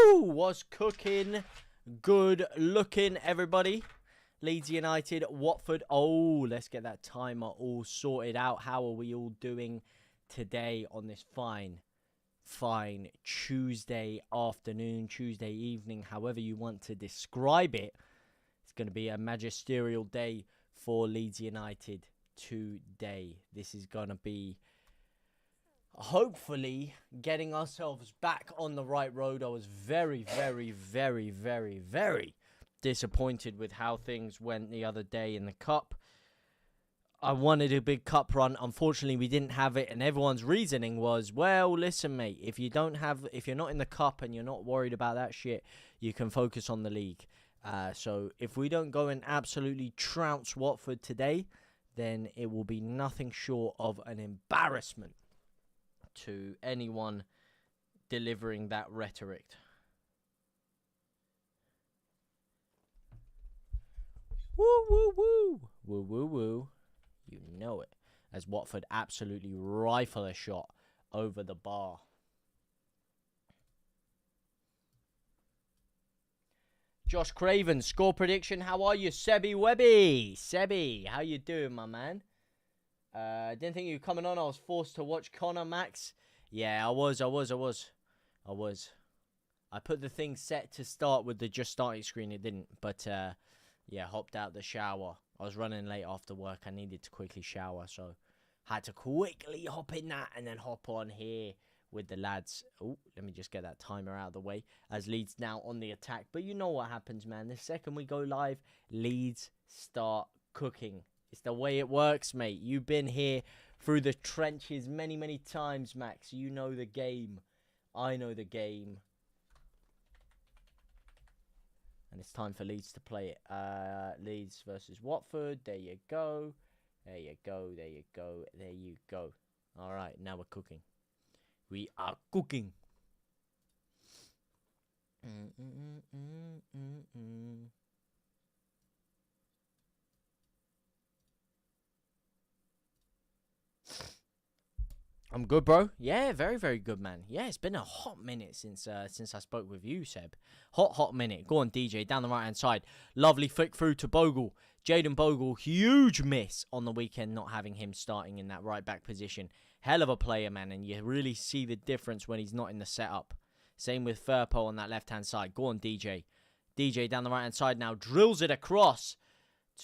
Woo! What's cooking? Good looking, everybody. Leeds United, Watford. Oh, let's get that timer all sorted out. How are we all doing today on this fine Tuesday afternoon, Tuesday evening, however you want to describe it? It's going to be a magisterial day for Leeds United today. This is going to be hopefully getting ourselves back on the right road. I was very disappointed with how things went the other day in the cup. I wanted a big cup run. Unfortunately, we didn't have it, and everyone's reasoning was, well, listen, mate, if you're not in the cup and you're not worried about that shit, you can focus on the league. So if we don't go and absolutely trounce Watford today, then it will be nothing short of an embarrassment to anyone delivering that rhetoric. Woo, woo, woo. Woo, woo, woo. You know it. As Watford absolutely rifle a shot over the bar. Josh Craven, score prediction. How are you, Sebi Webby? Sebi, how you doing, my man? Didn't think you were coming on. I was forced to watch Connor, Max. Yeah, I was. I put the thing set to start with the just starting screen. It didn't. But, yeah, hopped out the shower. I was running late after work. I needed to quickly shower. So, had to quickly hop in that and then hop on here with the lads. Oh, let me just get that timer out of the way. As Leeds now on the attack. But you know what happens, man. The second we go live, Leeds start cooking. It's the way it works, mate. You've been here through the trenches many times, Max. You know the game. I know the game. And it's time for Leeds to play it. Leeds versus Watford. There you go. There you go. There you go. There you go. All right, now we're cooking. We are cooking. I'm good, bro. Yeah, very good, man. Yeah, it's been a hot minute since I spoke with you, Seb. Hot minute. Go on, DJ, down the right-hand side. Lovely flick through to Bogle. Jaden Bogle, huge miss on the weekend not having him starting in that right-back position. Hell of a player, man, and you really see the difference when he's not in the setup. Same with Firpo on that left-hand side. Go on, DJ. DJ down the right-hand side now. Drills it across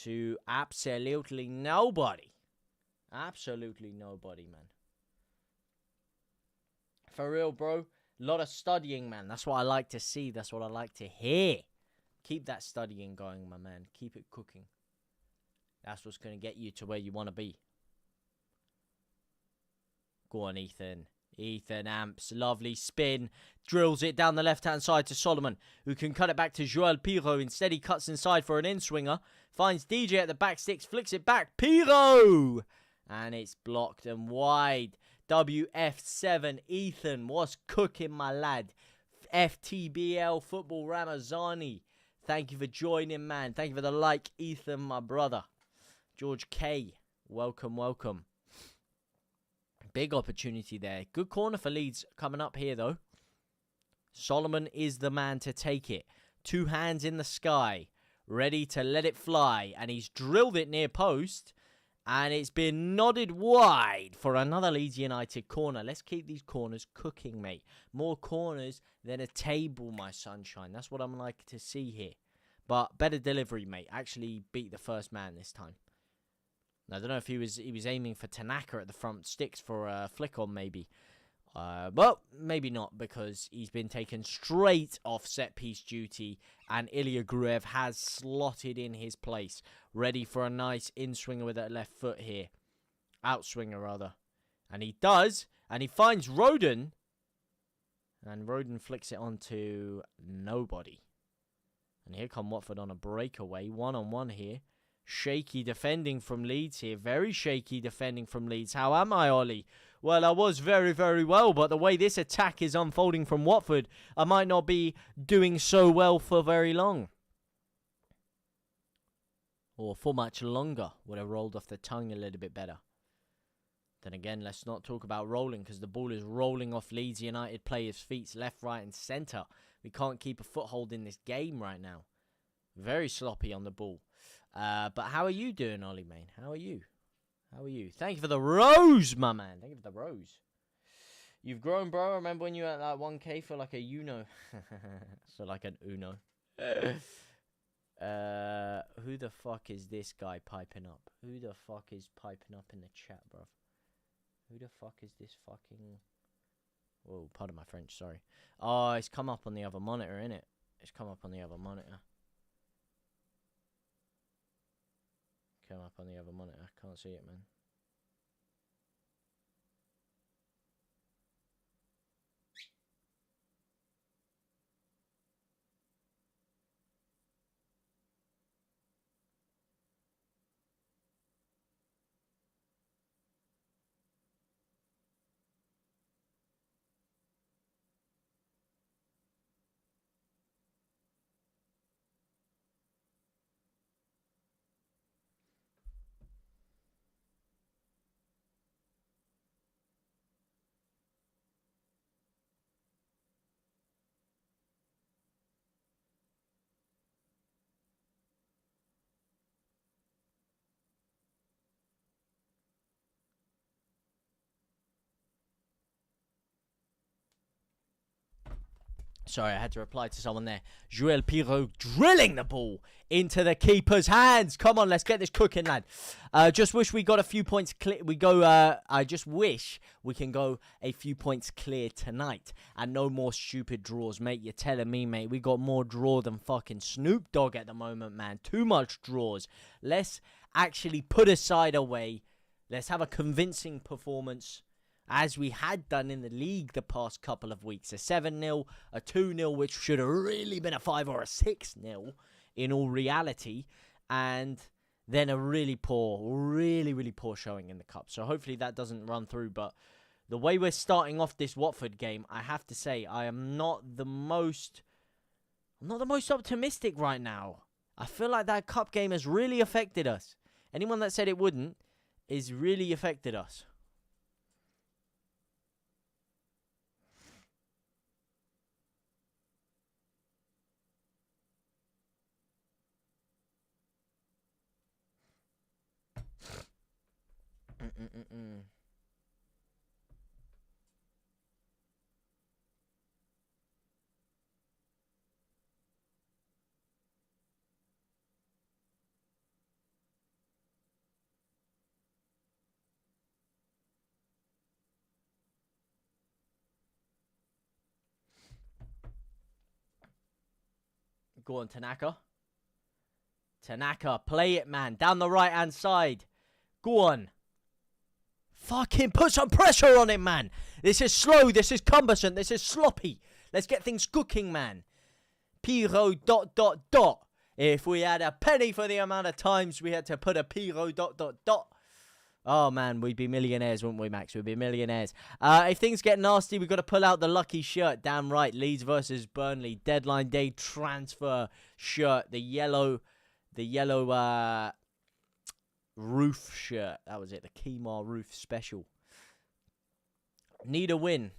to absolutely nobody. Absolutely nobody, man. For real, bro. A lot of studying, man. That's what I like to see. That's what I like to hear. Keep that studying going, my man. Keep it cooking. That's what's going to get you to where you want to be. Go on, Ethan. Ethan Amps. Lovely spin. Drills it down the left-hand side to Solomon, who can cut it back to Joel Pirot. Instead, he cuts inside for an in-swinger. Finds DJ at the back sticks. Flicks it back. Pirot! And it's blocked and wide. WF7, Ethan, what's cooking, my lad? FTBL Football Ramazani, thank you for joining, man. Thank you for the like, Ethan, my brother. George K, welcome. Big opportunity there. Good corner for Leeds coming up here, though. Solomon is the man to take it. Two hands in the sky, ready to let it fly. And he's drilled it near post. And it's been nodded wide for another Leeds United corner. Let's keep these corners cooking, mate. More corners than a table, my sunshine. That's what I'm like to see here. But better delivery, mate. Actually beat the first man this time. I don't know if he was aiming for Tanaka at the front sticks for a flick on, maybe. Well, maybe not, because he's been taken straight off set-piece duty, and Ilya Gruev has slotted in his place, ready for a nice in-swinger with that left foot here. Out-swinger, rather. And he does, and he finds Roden, and Roden flicks it onto nobody. And here come Watford on a breakaway, one-on-one here. Shaky defending from Leeds here, very shaky defending from Leeds. How am I, Ollie? Well, I was very well, but the way this attack is unfolding from Watford, I might not be doing so well for very long. Or for much longer. Would have rolled off the tongue a little bit better. Then again, let's not talk about rolling, because the ball is rolling off Leeds United players' feet left, right and centre. We can't keep a foothold in this game right now. Very sloppy on the ball. But how are you doing, Ollie, mate? How are you? How are you? Thank you for the rose, my man. Thank you for the rose. You've grown, bro. Remember when you were at like 1K for like a Uno? So like an Uno. Who the fuck is this guy piping up? Who the fuck is piping up in the chat, bro? Who the fuck is this fucking... Whoa, pardon my French, sorry. Oh, it's come up on the other monitor, innit? It's come up on the other monitor. Come up on the other monitor. Can't see it, man. Sorry, I had to reply to someone there. Joel Pirot drilling the ball into the keeper's hands. Come on, let's get this cooking, lad. Just wish we got a few points clear. I just wish we can go a few points clear tonight. And no more stupid draws, mate. You're telling me, mate. We got more draw than fucking Snoop Dogg at the moment, man. Too much draws. Let's actually put a side away. Let's have a convincing performance, as we had done in the league the past couple of weeks. A 7-0, a 2-0, which should have really been a 5 or a 6-0 in all reality. And then a really poor, really poor showing in the cup. So hopefully that doesn't run through. But the way we're starting off this Watford game, I have to say, I am not the most optimistic right now. I feel like that cup game has really affected us. Anyone that said it wouldn't is really affected us. Go on, Tanaka. Tanaka, play it, man. Down the right-hand side. Go on. Fucking put some pressure on him, man. This is slow. This is cumbersome. This is sloppy. Let's get things cooking, man. Pirot ... If we had a penny for the amount of times we had to put a Pirot ... Oh, man, we'd be millionaires, wouldn't we, Max? We'd be millionaires. If things get nasty, we've got to pull out the lucky shirt. Damn right. Leeds versus Burnley. Deadline day transfer shirt. The yellow roof shirt. That was it. The Kemar roof special. Need a win.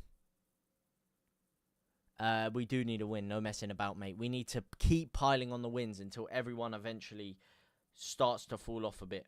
We do need a win. No messing about, mate. We need to keep piling on the wins until everyone eventually starts to fall off a bit.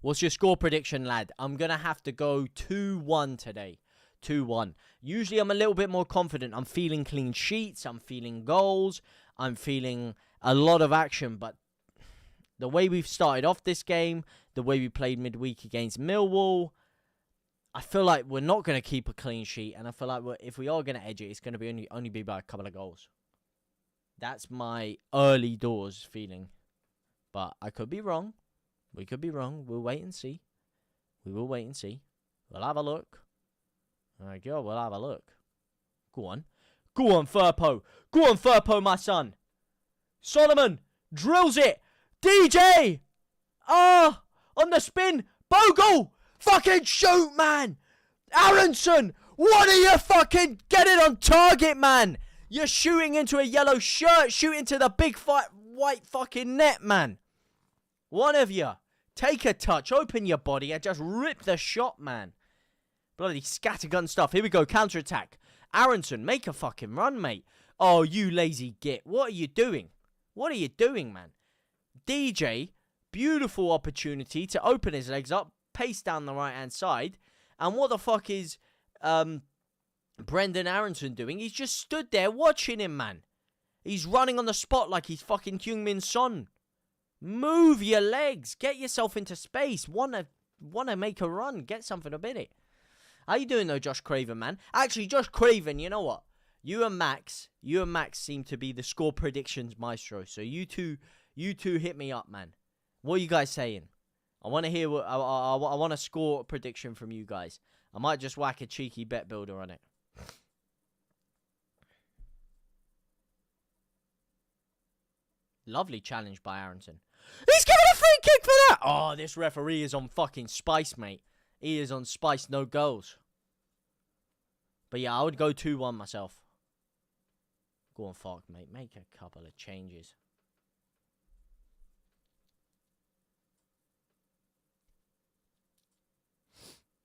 What's your score prediction, lad? I'm going to have to go 2-1 today. 2-1. Usually I'm a little bit more confident. I'm feeling clean sheets. I'm feeling goals. I'm feeling a lot of action. But the way we've started off this game, the way we played midweek against Millwall, I feel like we're not going to keep a clean sheet. And I feel like if we are going to edge it, it's going to be only be by a couple of goals. That's my early doors feeling. But I could be wrong. We could be wrong. We'll wait and see. We will wait and see. We'll have a look. All right, girl, we'll have a look. Go on. Go on, Firpo. Go on, Firpo, my son. Solomon drills it. DJ! Ah! On the spin. Bogle! Fucking shoot, man! Aronson! What are you fucking... Get it on target, man! You're shooting into a yellow shirt. Shooting to the big fight. white fucking net, man. One of you. Take a touch, open your body, and just rip the shot, man. Bloody scattergun stuff. Here we go, counter-attack. Aronson, make a fucking run, mate. Oh, you lazy git. What are you doing? What are you doing, man? DJ, beautiful opportunity to open his legs up, pace down the right-hand side. And what the fuck is Brendan Aronson doing? He's just stood there watching him, man. He's running on the spot like he's fucking Heung-min Son. Move your legs. Get yourself into space. Wanna make a run. Get something about it. How you doing, though, Josh Craven, man? Actually, Josh Craven, you know what? You and Max seem to be the score predictions maestro. So you two hit me up, man. What are you guys saying? I want to hear what I want a score prediction from you guys. I might just whack a cheeky bet builder on it. Lovely challenge by Aronson. He's giving a free kick for that! Oh, this referee is on fucking spice, mate. He is on spice, no goals. But yeah, I would go 2-1 myself. Go on, fuck, mate. Make a couple of changes.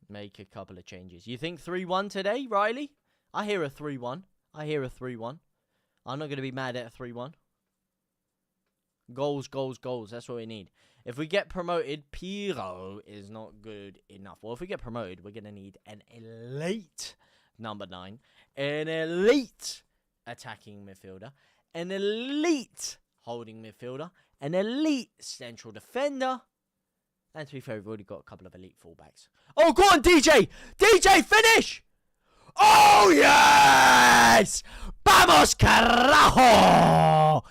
Make a couple of changes. You think 3-1 today, Riley? I hear a 3-1. I hear a 3-1. I'm not going to be mad at a 3-1. Goals, goals, goals. That's what we need. If we get promoted, Piro is not good enough. Well, if we get promoted, we're going to need an elite number 9. An elite attacking midfielder. An elite holding midfielder. An elite central defender. And to be fair, we've already got a couple of elite fullbacks. Oh, go on, DJ! DJ, finish! Oh, yes! Vamos, carajo!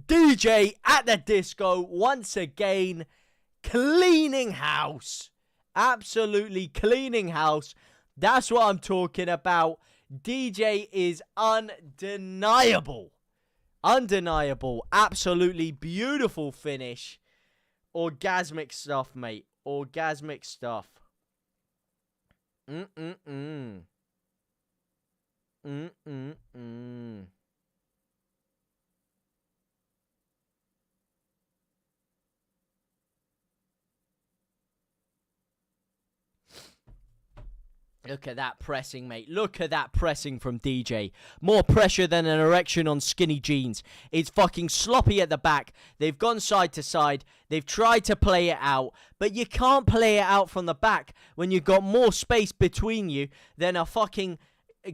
DJ at the disco once again, cleaning house. Absolutely cleaning house. That's what I'm talking about. DJ is undeniable. Undeniable. Absolutely beautiful finish. Orgasmic stuff, mate. Orgasmic stuff. Mm-mm-mm. Mm-mm-mm. Look at that pressing, mate. Look at that pressing from DJ. More pressure than an erection on skinny jeans. It's fucking sloppy at the back. They've gone side to side. They've tried to play it out. But you can't play it out from the back when you've got more space between you than a fucking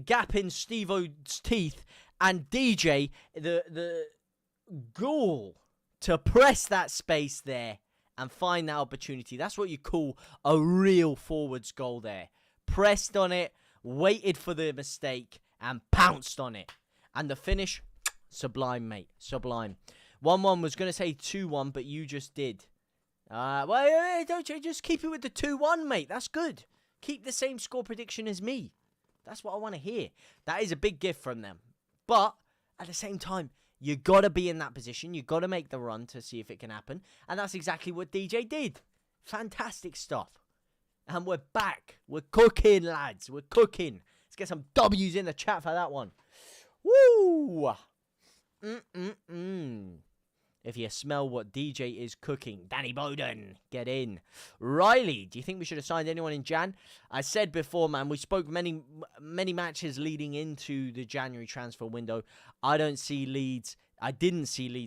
gap in Steve-O's teeth. And DJ, the ghoul to press that space there and find that opportunity. That's what you call a real forwards goal there. Pressed on it, waited for the mistake, and pounced on it. And the finish, sublime, mate. Sublime. 1-1 was going to say 2-1, but you just did. Well, don't you just keep it with the 2-1, mate. That's good. Keep the same score prediction as me. That's what I want to hear. That is a big gift from them. But at the same time, you got to be in that position. You got to make the run to see if it can happen. And that's exactly what DJ did. Fantastic stuff. And we're back. We're cooking, lads. We're cooking. Let's get some W's in the chat for that one. Woo! If you smell what DJ is cooking, Danny Bowden, get in. Riley, do you think we should have signed anyone in Jan? I said before, man, we spoke many matches leading into the January transfer window. I didn't see Leeds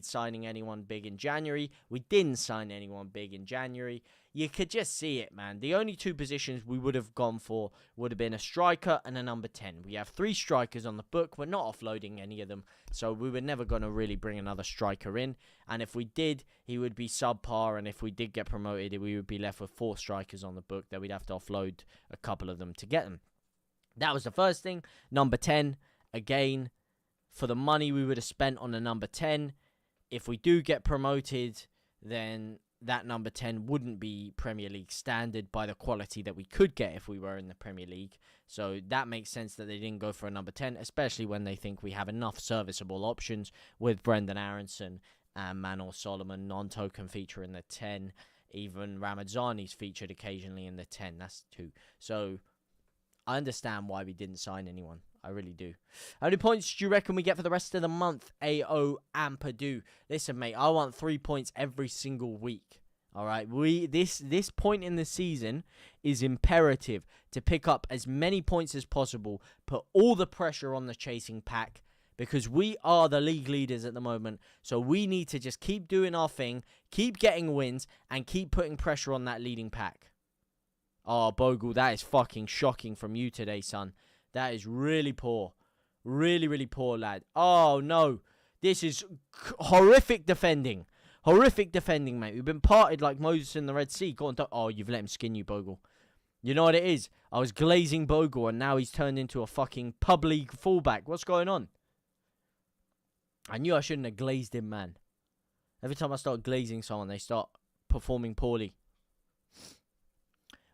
signing anyone big in January. We didn't sign anyone big in January. You could just see it, man. The only two positions we would have gone for would have been a striker and a number 10. We have 3 strikers on the book. We're not offloading any of them. So we were never going to really bring another striker in. And if we did, he would be subpar. And if we did get promoted, we would be left with 4 strikers on the book that we'd have to offload a couple of them to get them. That was the first thing. Number 10, again, for the money we would have spent on the number 10, if we do get promoted, then that number 10 wouldn't be Premier League standard by the quality that we could get if we were in the Premier League. So that makes sense that they didn't go for a number 10, especially when they think we have enough serviceable options with Brendan Aronson and Manor Solomon. Non-token feature in the 10. Even Ramadzani's featured occasionally in the 10. That's 2. So I understand why we didn't sign anyone. I really do. How many points do you reckon we get for the rest of the month? AO Ampadu. Listen, mate, I want 3 points every single week. All right, this point in the season is imperative to pick up as many points as possible, put all the pressure on the chasing pack, because we are the league leaders at the moment. So we need to just keep doing our thing, keep getting wins, and keep putting pressure on that leading pack. Oh, Bogle, that is fucking shocking from you today, son. That is really poor. Really, really poor, lad. Oh, no. This is horrific defending. Horrific defending, mate. We've been parted like Moses in the Red Sea. Go on, oh, you've let him skin you, Bogle. You know what it is? I was glazing Bogle, and now he's turned into a fucking pub league fullback. What's going on? I knew I shouldn't have glazed him, man. Every time I start glazing someone, they start performing poorly.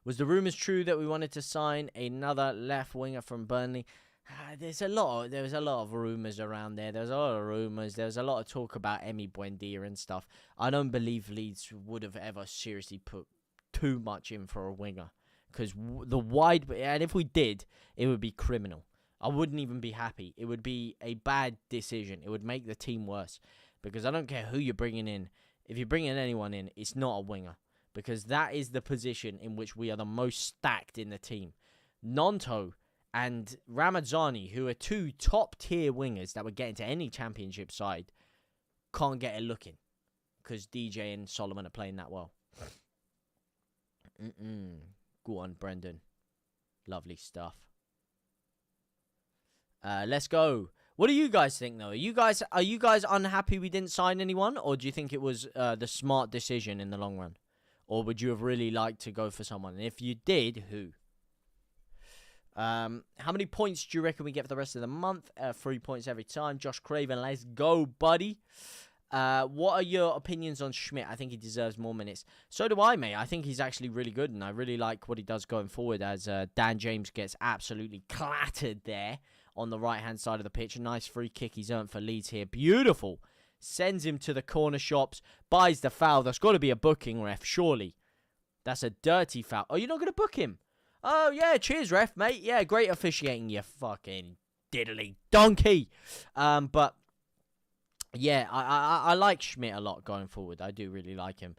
Was the rumours true that we wanted to sign another left winger from Burnley? There was a lot of rumours around there. There was a lot of rumours. There was a lot of talk about Emi Buendia and stuff. I don't believe Leeds would have ever seriously put too much in for a winger. Because and if we did, it would be criminal. I wouldn't even be happy. It would be a bad decision. It would make the team worse. Because I don't care who you're bringing in. If you're bringing anyone in, it's not a winger. Because that is the position in which we are the most stacked in the team. Nonto and Ramazani, who are two top-tier wingers that would get into any championship side, can't get it looking. Because DJ and Solomon are playing that well. Go on, Brendan. Lovely stuff. Let's go. What do you guys think, though? Are you guys unhappy we didn't sign anyone? Or do you think it was the smart decision in the long run? Or would you have really liked to go for someone? And if you did, who? How many points do you reckon we get for the rest of the month? 3 points every time. Josh Craven, let's go, buddy. What are your opinions on Schmidt? I think he deserves more minutes. So do I, mate. I think he's actually really good, and I really like what he does going forward as Dan James gets absolutely clattered there on the right-hand side of the pitch. A nice free kick he's earned for Leeds here. Beautiful. Sends him to the corner shops, buys the foul. That's got to be a booking, ref, surely. That's a dirty foul. Oh, you're not going to book him? Oh, yeah, cheers, ref, mate. Yeah, great officiating, you fucking diddly donkey. But, yeah, I like Schmidt a lot going forward. I do really like him.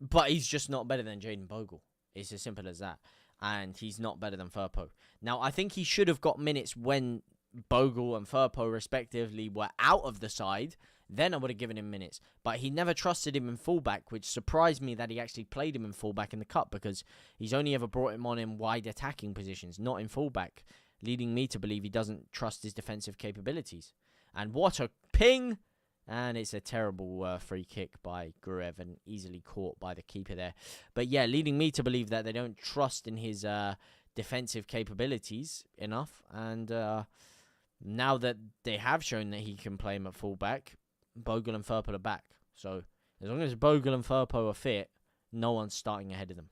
But he's just not better than Jaden Bogle. It's as simple as that. And he's not better than Firpo. Now, I think he should have got minutes when Bogle and Firpo, respectively, were out of the side. Then I would have given him minutes. But he never trusted him in fullback, which surprised me that he actually played him in fullback in the cup, because he's only ever brought him on in wide attacking positions, not in fullback, leading me to believe he doesn't trust his defensive capabilities. And what a ping! And it's a terrible free kick by Gurev and easily caught by the keeper there. But yeah, leading me to believe that they don't trust in his defensive capabilities enough. And now that they have shown that he can play him at fullback, Bogle and Firpo are back. So as long as Bogle and Firpo are fit, no one's starting ahead of them.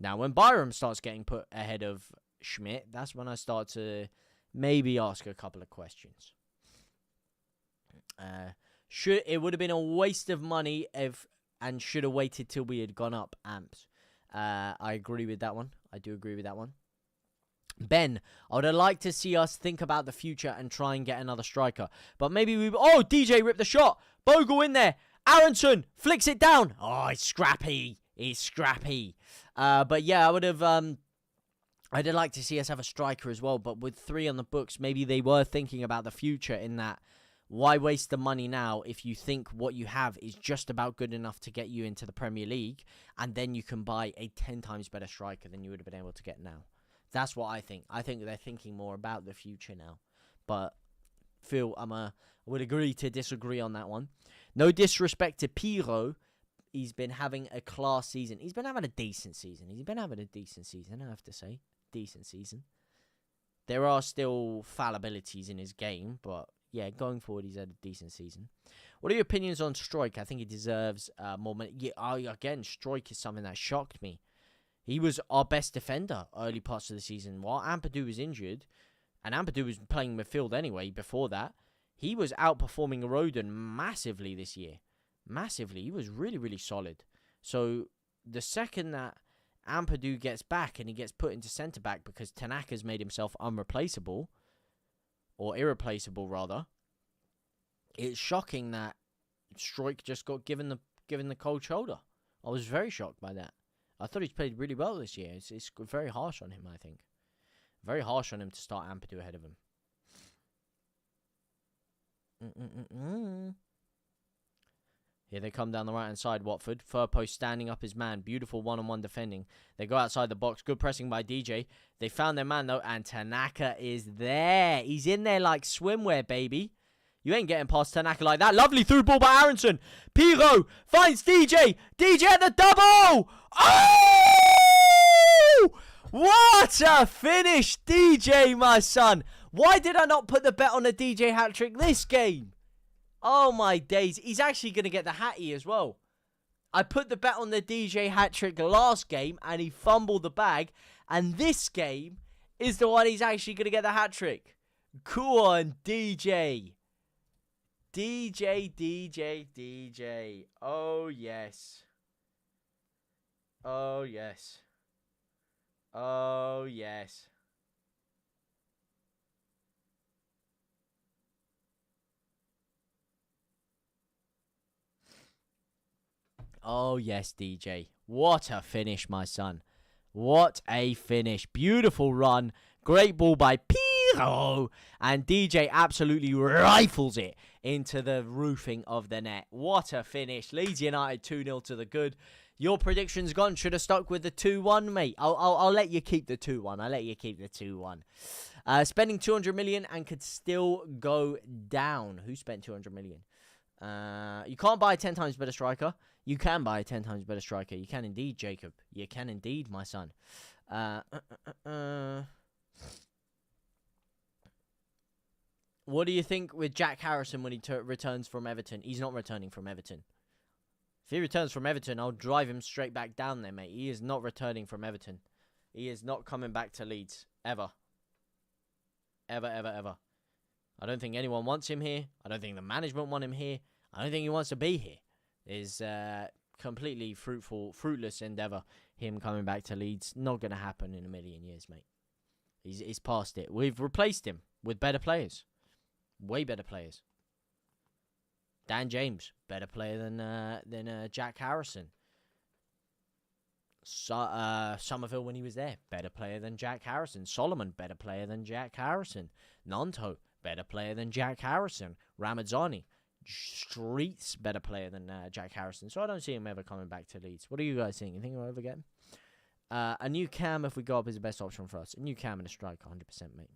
Now, when Byram starts getting put ahead of Schmidt, that's when I start to maybe ask a couple of questions. It would have been a waste of money and should have waited till we had gone up amps. I agree with that one. I do agree with that one. Ben, I would have liked to see us think about the future and try and get another striker. But maybe we... Oh, DJ ripped the shot. Bogle in there. Aronson flicks it down. Oh, it's scrappy. It's scrappy. But yeah, I'd have liked to see us have a striker as well. But with 3 on the books, maybe they were thinking about the future in that. Why waste the money now if you think what you have is just about good enough to get you into the Premier League, and then you can buy a 10 times better striker than you would have been able to get now? That's what I think. I think they're thinking more about the future now. But Phil, I would agree to disagree on that one. No disrespect to Piro. He's been having a class season. He's been having a decent season. I have to say. Decent season. There are still fallibilities in his game, but yeah, going forward, he's had a decent season. What are your opinions on Struijk? I think he deserves more money. Yeah, again, Struijk is something that shocked me. He was our best defender early parts of the season. While Ampadu was injured, and Ampadu was playing midfield anyway before that, he was outperforming Rodon massively this year. Massively. He was really, really solid. So the second that Ampadu gets back and he gets put into centre-back because Tanaka's made himself unreplaceable, or irreplaceable rather. It's shocking that Struijk just got given the cold shoulder. I was very shocked by that. I thought he's played really well this year. It's very harsh on him, I think. Very harsh on him to start Ampadu ahead of him. Here they come down the right-hand side, Watford. Firpo standing up his man. Beautiful one-on-one defending. They go outside the box. Good pressing by DJ. They found their man, though, and Tanaka is there. He's in there like swimwear, baby. You ain't getting past Tanaka like that. Lovely through ball by Aronson. Piro finds DJ. DJ at the double. Oh! What a finish, DJ, my son. Why did I not put the bet on a DJ hat-trick this game? Oh, my days. He's actually going to get the hattie as well. I put the bet on the DJ hat-trick last game, and he fumbled the bag. And this game is the one he's actually going to get the hat-trick. Go on, DJ. DJ. Oh, yes. Oh, yes. Oh, yes. Oh, yes, DJ. What a finish, my son. What a finish. Beautiful run. Great ball by Piro. And DJ absolutely rifles it into the roofing of the net. What a finish. Leeds United 2-0 to the good. Your prediction's gone. Should have stuck with the 2-1, mate. I'll let you keep the 2-1. I'll let you keep the 2-1. Spending 200 million and could still go down. Who spent 200 million? You can't buy a 10 times better striker. You can buy a 10 times better striker. You can indeed, Jacob. You can indeed, my son. What do you think with Jack Harrison when he returns from Everton? He's not returning from Everton. If he returns from Everton, I'll drive him straight back down there, mate. He is not returning from Everton. He is not coming back to Leeds. Ever. Ever. I don't think anyone wants him here. I don't think the management want him here. I don't think he wants to be here. It's completely fruitless endeavour. Him coming back to Leeds. Not going to happen in a million years, mate. He's past it. We've replaced him with better players. Way better players. Dan James, better player than Jack Harrison. Somerville when he was there, better player than Jack Harrison. Solomon, better player than Jack Harrison. Nanto, better player than Jack Harrison. Ramazzani, Streets, better player than Jack Harrison. So I don't see him ever coming back to Leeds. What do you guys think? You think he'll ever get him? A new cam, if we go up, is the best option for us. A new cam and a striker, 100%, mate.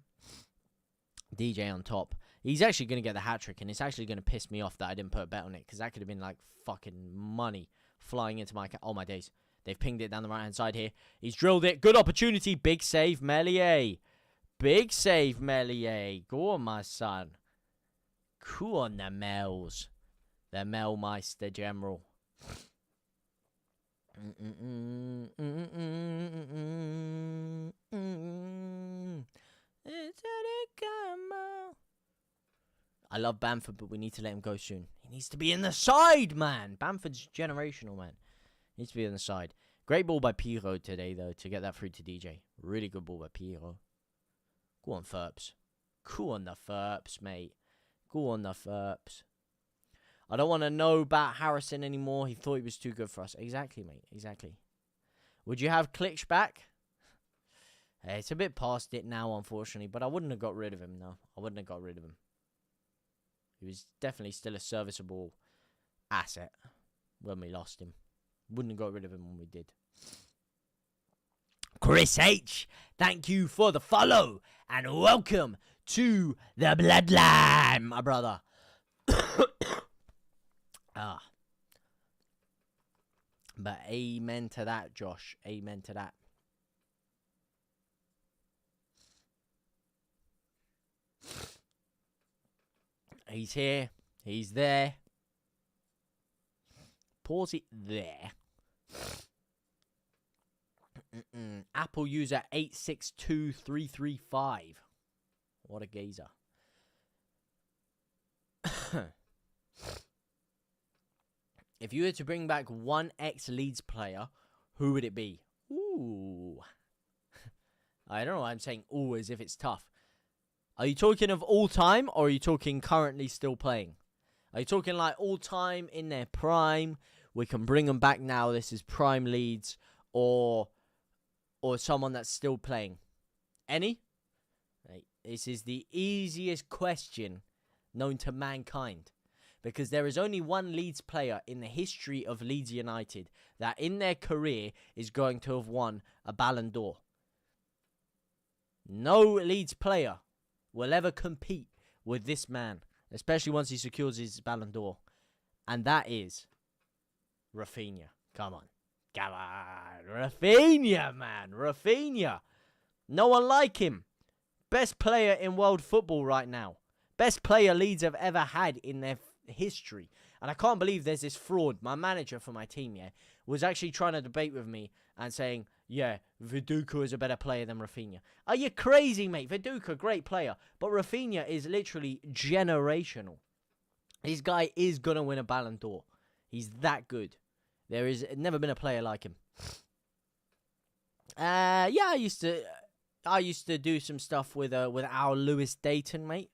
DJ on top. He's actually going to get the hat-trick, and it's actually going to piss me off that I didn't put a bet on it, because that could have been like fucking money flying into my account. Oh, my days. They've pinged it down the right-hand side here. He's drilled it. Good opportunity. Big save, Meslier. Big save, Meslier. Go on, my son. Go on, the Mels. The Melmeister General. I love Bamford, but we need to let him go soon. He needs to be in the side, man. Bamford's generational, man. He needs to be on the side. Great ball by Piro today, though, to get that through to DJ. Really good ball by Piro. Go on, Ferps. Go on the Ferps, mate. Go on the Ferps. I don't want to know about Harrison anymore. He thought he was too good for us. Exactly, mate. Exactly. Would you have Klitsch back? Hey, it's a bit past it now, unfortunately. But I wouldn't have got rid of him, no. I wouldn't have got rid of him. He was definitely still a serviceable asset when we lost him. Wouldn't have got rid of him when we did. Chris H, thank you for the follow. And welcome to the Bloodline, my brother. But amen to that, Josh. Amen to that. He's here. He's there. Pause it there. Apple user 862335. What a geezer. If you were to bring back one ex-Leeds player, who would it be? Ooh. I don't know why I'm saying ooh as if it's tough. Are you talking of all time, or are you talking currently still playing? Are you talking like all time in their prime? We can bring them back now. This is prime Leeds, or someone that's still playing. Any? Right. This is the easiest question known to mankind, because there is only one Leeds player in the history of Leeds United that in their career is going to have won a Ballon d'Or. No Leeds player will ever compete with this man, especially once he secures his Ballon d'Or. And that is Rafinha. Come on. Rafinha, man. Rafinha. No one like him. Best player in world football right now. Best player Leeds have ever had in their history. And I can't believe there's this fraud. My manager for my team, was actually trying to debate with me and saying, Viduka is a better player than Rafinha. Are you crazy, mate? Viduka, great player. But Rafinha is literally generational. This guy is going to win a Ballon d'Or. He's that good. There is never been a player like him. I used to do some stuff with our Lewis Dayton, mate.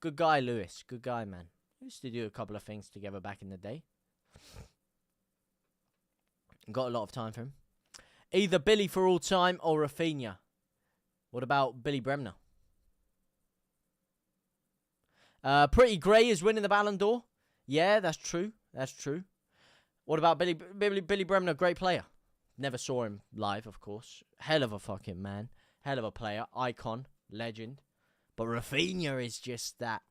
Good guy, Lewis. Good guy, man. Used to do a couple of things together back in the day. Got a lot of time for him. Either Billy for all time or Rafinha. What about Billy Bremner? Pretty Gray is winning the Ballon d'Or. Yeah, that's true. That's true. What about Billy Bremner? Great player. Never saw him live, of course. Hell of a fucking man. Hell of a player. Icon. Legend. But Rafinha is just that.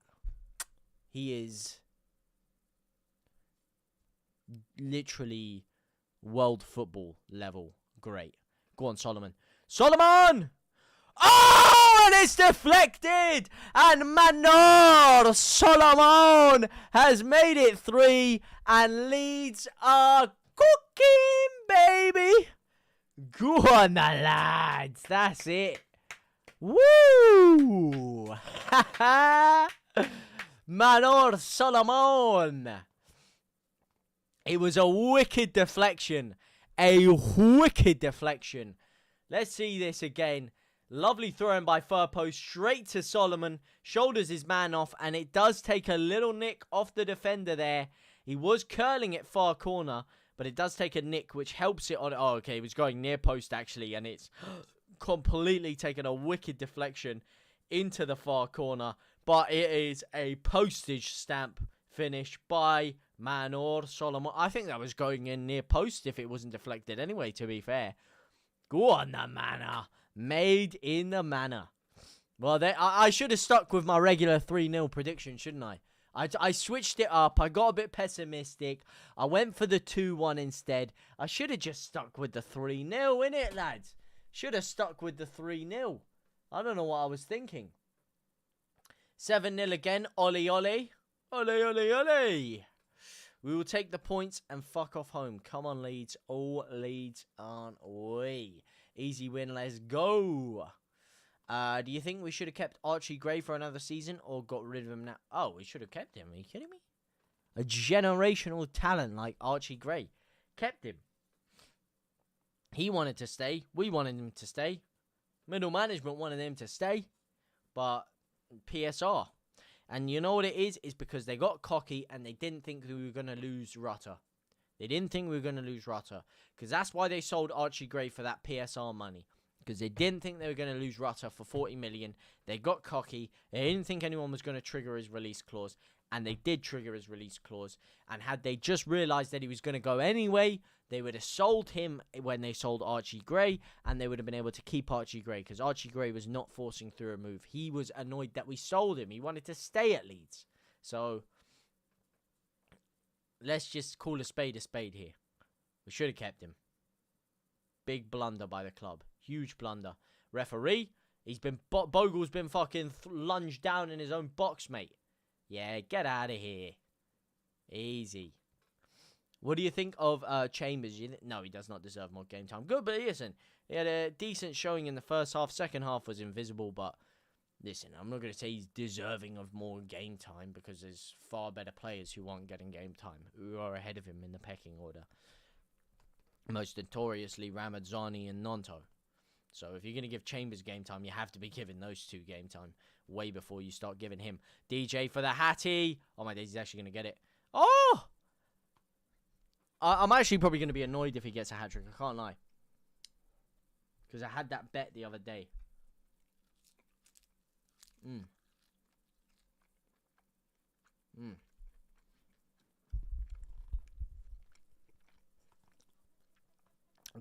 He is literally world football level great. Go on, Solomon. Solomon! Oh, and it's deflected! And Manor Solomon has made it 3, and Leeds are cooking, baby! Go on, the lads. That's it. Woo! Manor Solomon. It was a wicked deflection. A wicked deflection. Let's see this again. Lovely throw-in by Firpo straight to Solomon. Shoulders his man off, and it does take a little nick off the defender there. He was curling it far corner, but it does take a nick, which helps it on... Oh, okay, he was going near post, actually, and it's completely taken a wicked deflection into the far corner. But it is a postage stamp finish by Manor Solomon. I think that was going in near post if it wasn't deflected anyway, to be fair. Go on, the manor. Made in the manor. Well, I should have stuck with my regular 3-0 prediction, shouldn't I? I switched it up. I got a bit pessimistic. I went for the 2-1 instead. I should have just stuck with the 3-0, innit, lads? Should have stuck with the 3-0. I don't know what I was thinking. 7-0 again. Ollie, Ollie. Ollie, Ollie, Ollie. We will take the points and fuck off home. Come on, Leeds. All Leeds, aren't we? Easy win. Let's go. Do you think we should have kept Archie Gray for another season or got rid of him now? Oh, we should have kept him. Are you kidding me? A generational talent like Archie Gray. Kept him. He wanted to stay. We wanted him to stay. Middle management wanted him to stay. But PSR. And you know what it is? It's because they got cocky and they didn't think we were going to lose Rutter. They didn't think we were going to lose Rutter. Because that's why they sold Archie Gray for that PSR money. Because they didn't think they were going to lose Rutter for 40 million. They got cocky. They didn't think anyone was going to trigger his release clause. And they did trigger his release clause. And had they just realised that he was going to go anyway, they would have sold him when they sold Archie Gray. And they would have been able to keep Archie Gray. Because Archie Gray was not forcing through a move. He was annoyed that we sold him. He wanted to stay at Leeds. So, let's just call a spade here. We should have kept him. Big blunder by the club. Huge blunder. Referee, Bogle's been fucking lunged down in his own box, mate. Yeah, get out of here. Easy. What do you think of Chambers? No, he does not deserve more game time. Good, but listen, he had a decent showing in the first half. Second half was invisible, but listen, I'm not going to say he's deserving of more game time because there's far better players who aren't getting game time, who are ahead of him in the pecking order. Most notoriously, Ramazzani and Nonto. So if you're going to give Chambers game time, you have to be giving those two game time way before you start giving him. DJ for the Hattie. Oh my days, he's actually going to get it. Oh! I'm actually probably going to be annoyed if he gets a hat-trick. I can't lie. Because I had that bet the other day.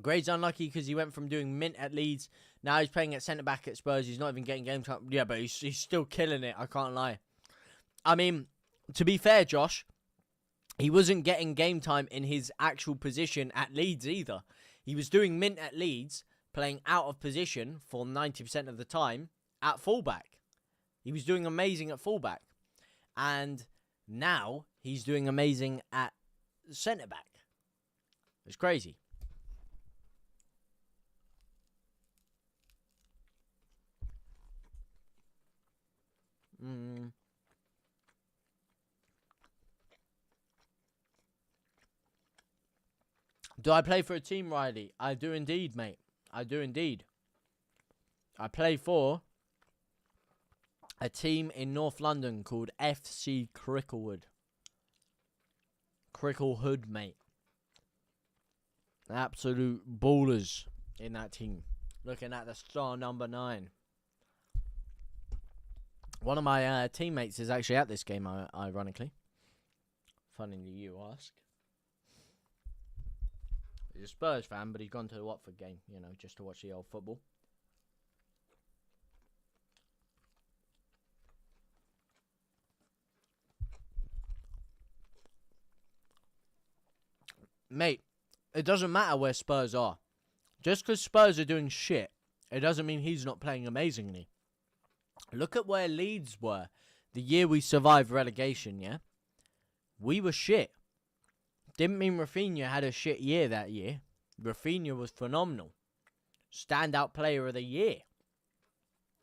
Grade's unlucky because he went from doing mint at Leeds. Now he's playing at centre-back at Spurs. He's not even getting game time. Yeah, but he's still killing it. I can't lie. I mean, to be fair, Josh, he wasn't getting game time in his actual position at Leeds either. He was doing mint at Leeds, playing out of position for 90% of the time at fullback. He was doing amazing at fullback. And now he's doing amazing at centre-back. It's crazy. Do I play for a team, Riley? I do indeed, mate. I do indeed. I play for a team in North London called FC Cricklewood. Cricklehood, mate. Absolute ballers in that team. Looking at the star number 9. One of my teammates is actually at this game, ironically. Funny you ask. He's a Spurs fan, but he's gone to the Watford game, you know, just to watch the old football. Mate, it doesn't matter where Spurs are. Just because Spurs are doing shit, it doesn't mean he's not playing amazingly. Look at where Leeds were the year we survived relegation, yeah? We were shit. Didn't mean Rafinha had a shit year that year. Rafinha was phenomenal. Standout player of the year.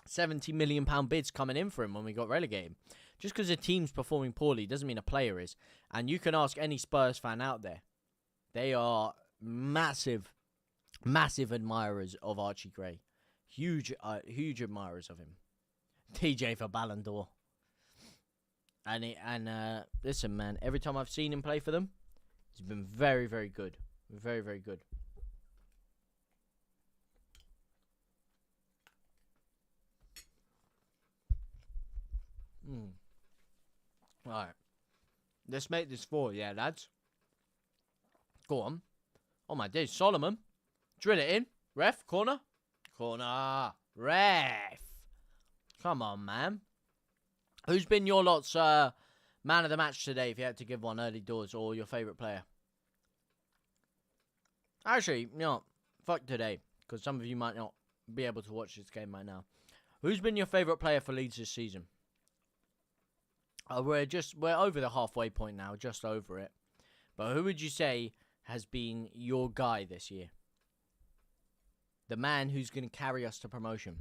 £70 million bids coming in for him when we got relegated. Just because a team's performing poorly doesn't mean a player is. And you can ask any Spurs fan out there. They are massive, massive admirers of Archie Gray. Huge admirers of him. TJ for Ballon d'Or. And listen, man, every time I've seen him play for them, he's been very, very good. Very, very good. Alright. Let's make this 4, yeah, lads. Go on. Oh my days, Solomon. Drill it in. Ref, corner. Corner. Ref. Come on, man. Who's been your lot's man of the match today, if you had to give one early doors, or your favourite player? Actually, you know, fuck today, because some of you might not be able to watch this game right now. Who's been your favourite player for Leeds this season? We're over the halfway point now, just over it. But who would you say has been your guy this year? The man who's going to carry us to promotion.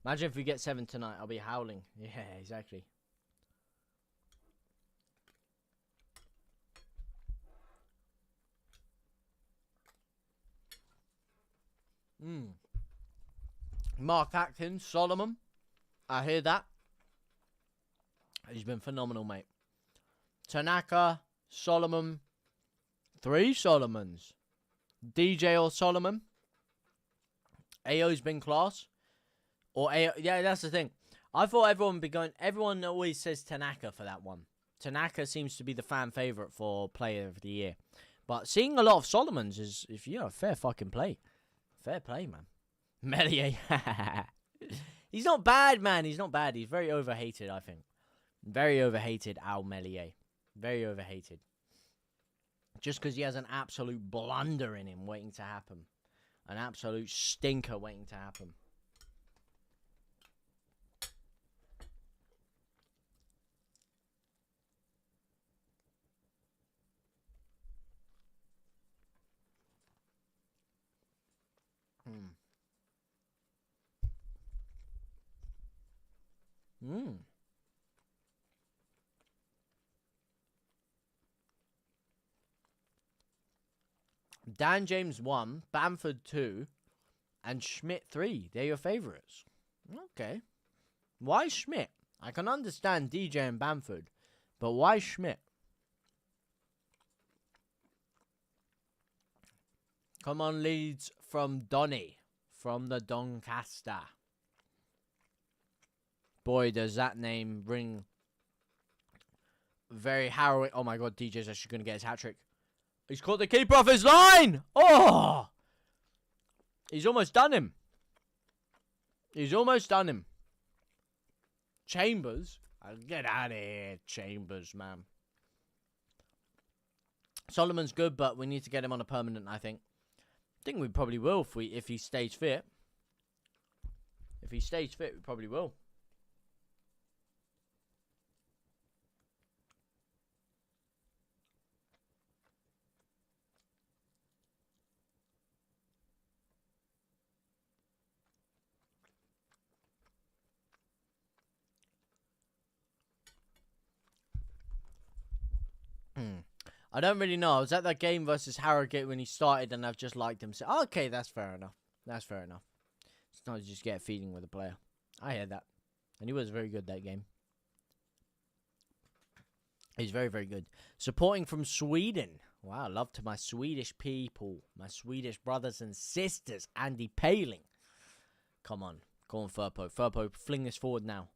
Imagine if we get 7 tonight, I'll be howling. Yeah, exactly. Mark Atkins, Solomon. I hear that. He's been phenomenal, mate. Tanaka, Solomon. 3 Solomons. DJ or Solomon. AO's been class. Or AO, yeah, that's the thing. I thought everyone would be going. Everyone always says Tanaka for that one. Tanaka seems to be the fan favourite for player of the year. But seeing a lot of Solomons is, if you know, fair fucking play. Fair play, man. Melier. He's not bad, man. He's not bad. He's very overhated, I think. Very overhated, Al Melier. Very overhated. Just because he has an absolute blunder in him waiting to happen. An absolute stinker waiting to happen. Dan James 1, Bamford 2, and Schmidt 3. They're your favourites. Okay. Why Schmidt? I can understand DJ and Bamford, but why Schmidt? Come on, Leeds from Donny. From the Doncaster. Boy, does that name ring very harrowing. Oh my god, DJ's actually going to get his hat-trick. He's caught the keeper off his line! Oh! He's almost done him. He's almost done him. Chambers? Get out of here, Chambers, man. Solomon's good, but we need to get him on a permanent, I think. I think we probably will if he stays fit. If he stays fit, we probably will. I don't really know. I was at that game versus Harrogate when he started, and I've just liked him. So, okay, that's fair enough. That's fair enough. Sometimes you just get a feeling with a player. I hear that. And he was very good that game. He's very, very good. Supporting from Sweden. Wow, love to my Swedish people. My Swedish brothers and sisters. Andy Paling. Come on. Go on, Furpo. Furpo, fling this forward now.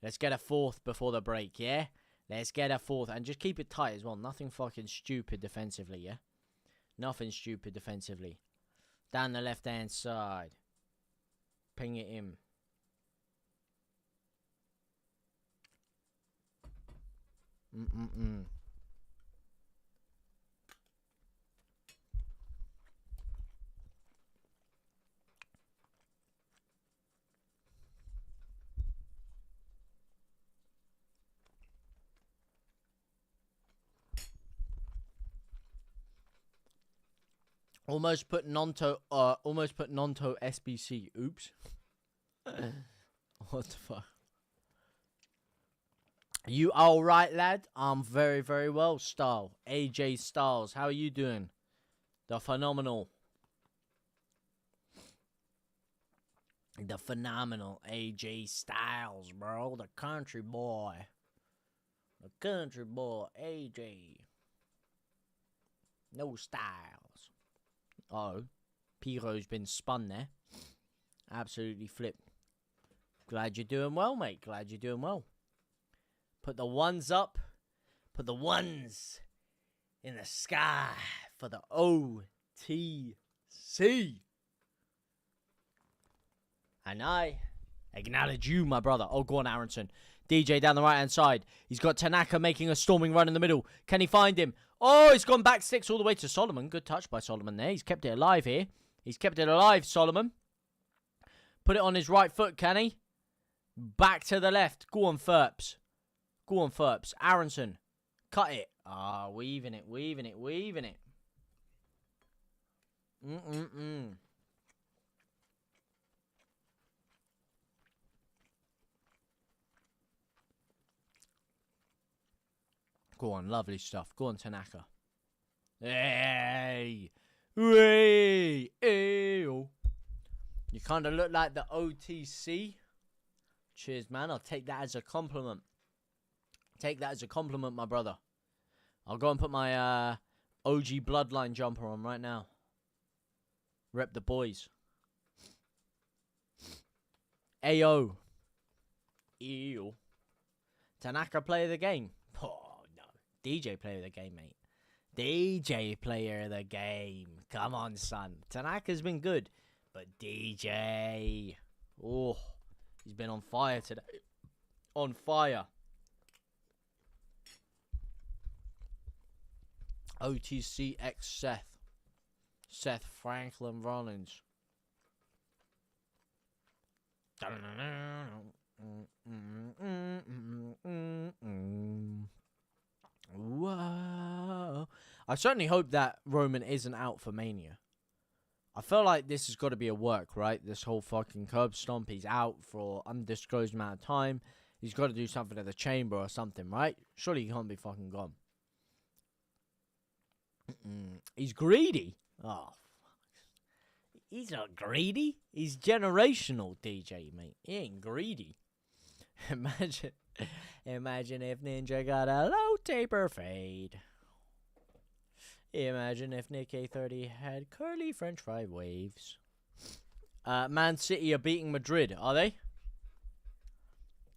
Let's get a fourth before the break, yeah? Let's get a fourth. And just keep it tight as well. Nothing fucking stupid defensively, yeah? Nothing stupid defensively. Down the left-hand side. Ping it in. Almost put Nonto SBC. Oops. What the fuck? You alright, lad? I'm very, very well, Style. AJ Styles, how are you doing? The phenomenal AJ Styles, bro. The country boy. The country boy, AJ. No Styles. Oh, Piro's been spun there. Absolutely flipped. Glad you're doing well, mate. Glad you're doing well. Put the ones up. Put the ones in the sky for the OTC. And I acknowledge you, my brother. Oh, go on, Aronson. DJ down the right-hand side. He's got Tanaka making a storming run in the middle. Can he find him? Oh, he's gone back 6 all the way to Solomon. Good touch by Solomon there. He's kept it alive here. He's kept it alive, Solomon. Put it on his right foot, can he? Back to the left. Go on, Ferps. Go on, Ferps. Aronson. Cut it. Ah, weaving it. Go on, lovely stuff. Go on, Tanaka. Hey! Hey! You kind of look like the OTC. Cheers, man. I'll take that as a compliment. Take that as a compliment, my brother. I'll go and put my OG Bloodline jumper on right now. Rep the boys. Ayo. Ew. Tanaka player of the game. Oh, no. DJ player of the game, mate. DJ player of the game. Come on, son. Tanaka's been good. But DJ. Oh, he's been on fire today. On fire. OTC X Seth. Seth Franklin Rollins. Whoa. I certainly hope that Roman isn't out for Mania. I feel like this has got to be a work, right? This whole fucking curb stomp. He's out for undisclosed amount of time. He's got to do something at the chamber or something, right? Surely he can't be fucking gone. He's greedy. Oh, He's not greedy. He's generational, DJ, mate. He ain't greedy. Imagine if Ninja got a low taper fade. Imagine if Nick A30 had curly French fry waves. Man City are beating Madrid, are they?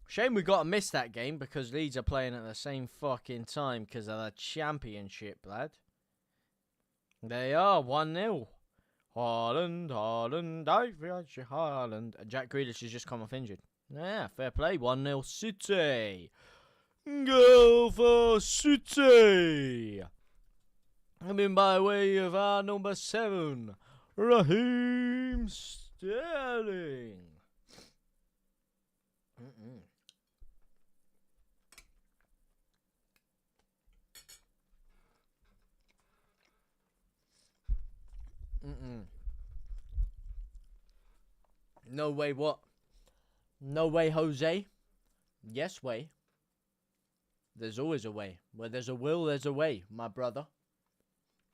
Shame we got to miss that game because Leeds are playing at the same fucking time because of the championship, lad. They are 1-0. Haaland. Jack Grealish has just come off injured. Yeah, fair play. 1-0 City. Go for City. Coming by way of our number 7, Raheem Sterling. No way what? No way, Jose? Yes way. There's always a way. Where there's a will, there's a way, my brother.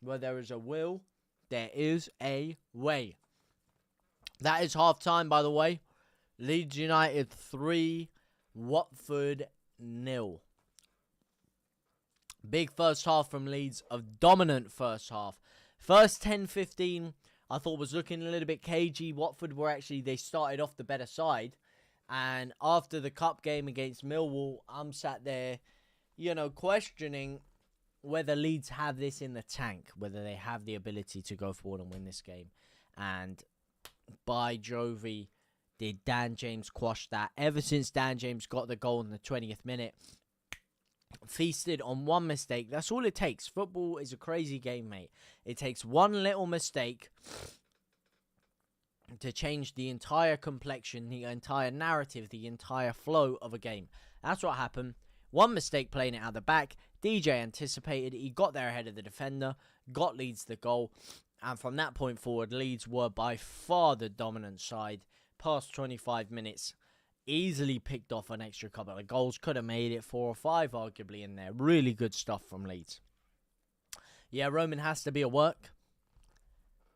Where there is a will, there is a way. That is half time, by the way. Leeds United 3, Watford 0. Big first half from Leeds, a dominant first half. First 10-15, I thought was looking a little bit cagey. Watford were actually, they started off the better side. And after the cup game against Millwall, I'm sat there, questioning whether Leeds have this in the tank, whether they have the ability to go forward and win this game. And by Jovie, did Dan James quash that. Ever since Dan James got the goal in the 20th minute, feasted on one mistake. That's all it takes. Football is a crazy game, mate. It takes one little mistake to change the entire complexion, the entire narrative, the entire flow of a game. That's what happened. One mistake playing it out the back. DJ anticipated. He got there ahead of the defender. Got Leeds the goal. And from that point forward, Leeds were by far the dominant side. Past 25 minutes. Easily picked off an extra couple of goals. Could have made it 4 or 5 arguably in there. Really good stuff from Leeds. Yeah, Roman has to be at work.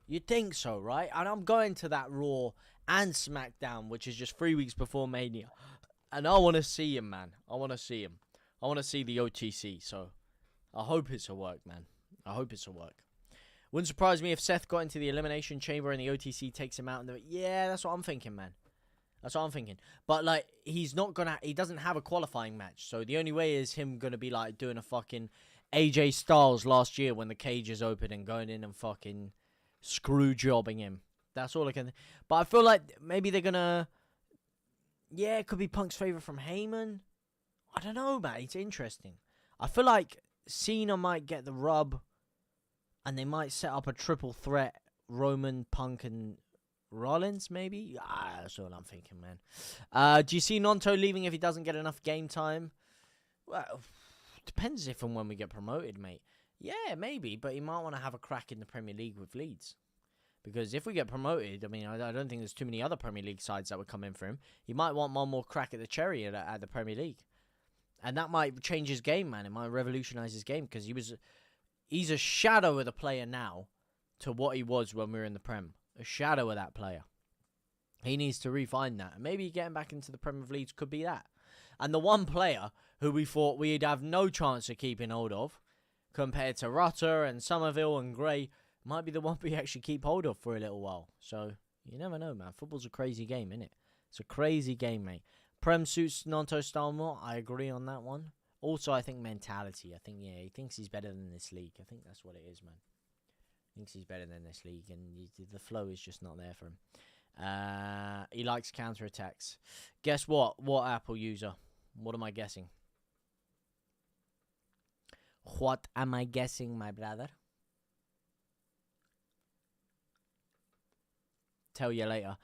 You'd think so, right? And I'm going to that Raw and SmackDown, which is just 3 weeks before Mania. And I want to see him, man. I want to see him. I want to see the OTC. So I hope it's a work, man. I hope it's a work. Wouldn't surprise me if Seth got into the Elimination Chamber and the OTC takes him out. Yeah, that's what I'm thinking, man. That's what I'm thinking. But, like, he's not going to... He doesn't have a qualifying match. So the only way is him going to be, like, doing a fucking AJ Styles last year when the cage is open and going in and fucking screw jobbing him. That's all I can... But I feel like maybe they're going to... Yeah, it could be Punk's favour from Heyman. I don't know, man. It's interesting. I feel like Cena might get the rub and they might set up a triple threat. Roman, Punk, and Rollins, maybe? That's all I'm thinking, man. Do you see Nonto leaving if he doesn't get enough game time? Well, depends if and when we get promoted, mate. Yeah, maybe, but he might want to have a crack in the Premier League with Leeds. Because if we get promoted, I mean, I don't think there's too many other Premier League sides that would come in for him. He might want one more crack at the cherry at the Premier League. And that might change his game, man. It might revolutionise his game because he's a shadow of the player now to what he was when we were in the Prem. A shadow of that player. He needs to refine that. And maybe getting back into the Premier League could be that. And the one player who we thought we'd have no chance of keeping hold of, compared to Rutter and Somerville and Gray, might be the one we actually keep hold of for a little while. So, you never know, man. Football's a crazy game, innit? It's a crazy game, mate. Prem suits Nanto style more. I agree on that one. Also, I think mentality. I think, yeah, he thinks he's better than this league. I think that's what it is, man. He thinks he's better than this league, and the flow is just not there for him. He likes counter-attacks. Guess what? What Apple user? What am I guessing? What am I guessing, my brother? Tell you later.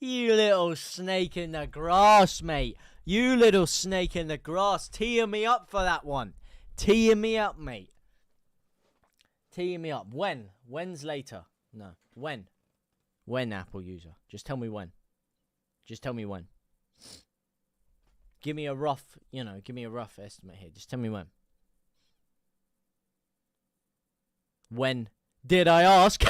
You little snake in the grass, mate. You little snake in the grass. Teeing me up for that one. Teeing me up, mate. Teeing me up. When? When's later? No. When? When, Apple user? Just tell me when. Just tell me when. Give me a rough, give me a rough estimate here. Just tell me when. When did I ask?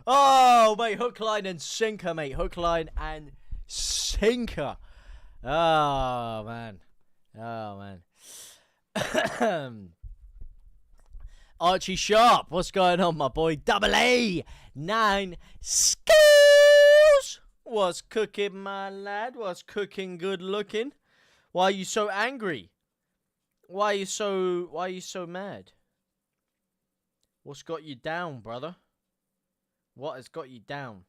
Oh, mate, hook, line, and sinker, mate. Hook, line, and sinker. Oh, man. Oh, man. Archie Sharp, what's going on, my boy? Double A 9 skills. What's cooking, my lad? What's cooking? Good looking. Why are you so angry? Why are you so mad? What's got you down, brother? What has got you down?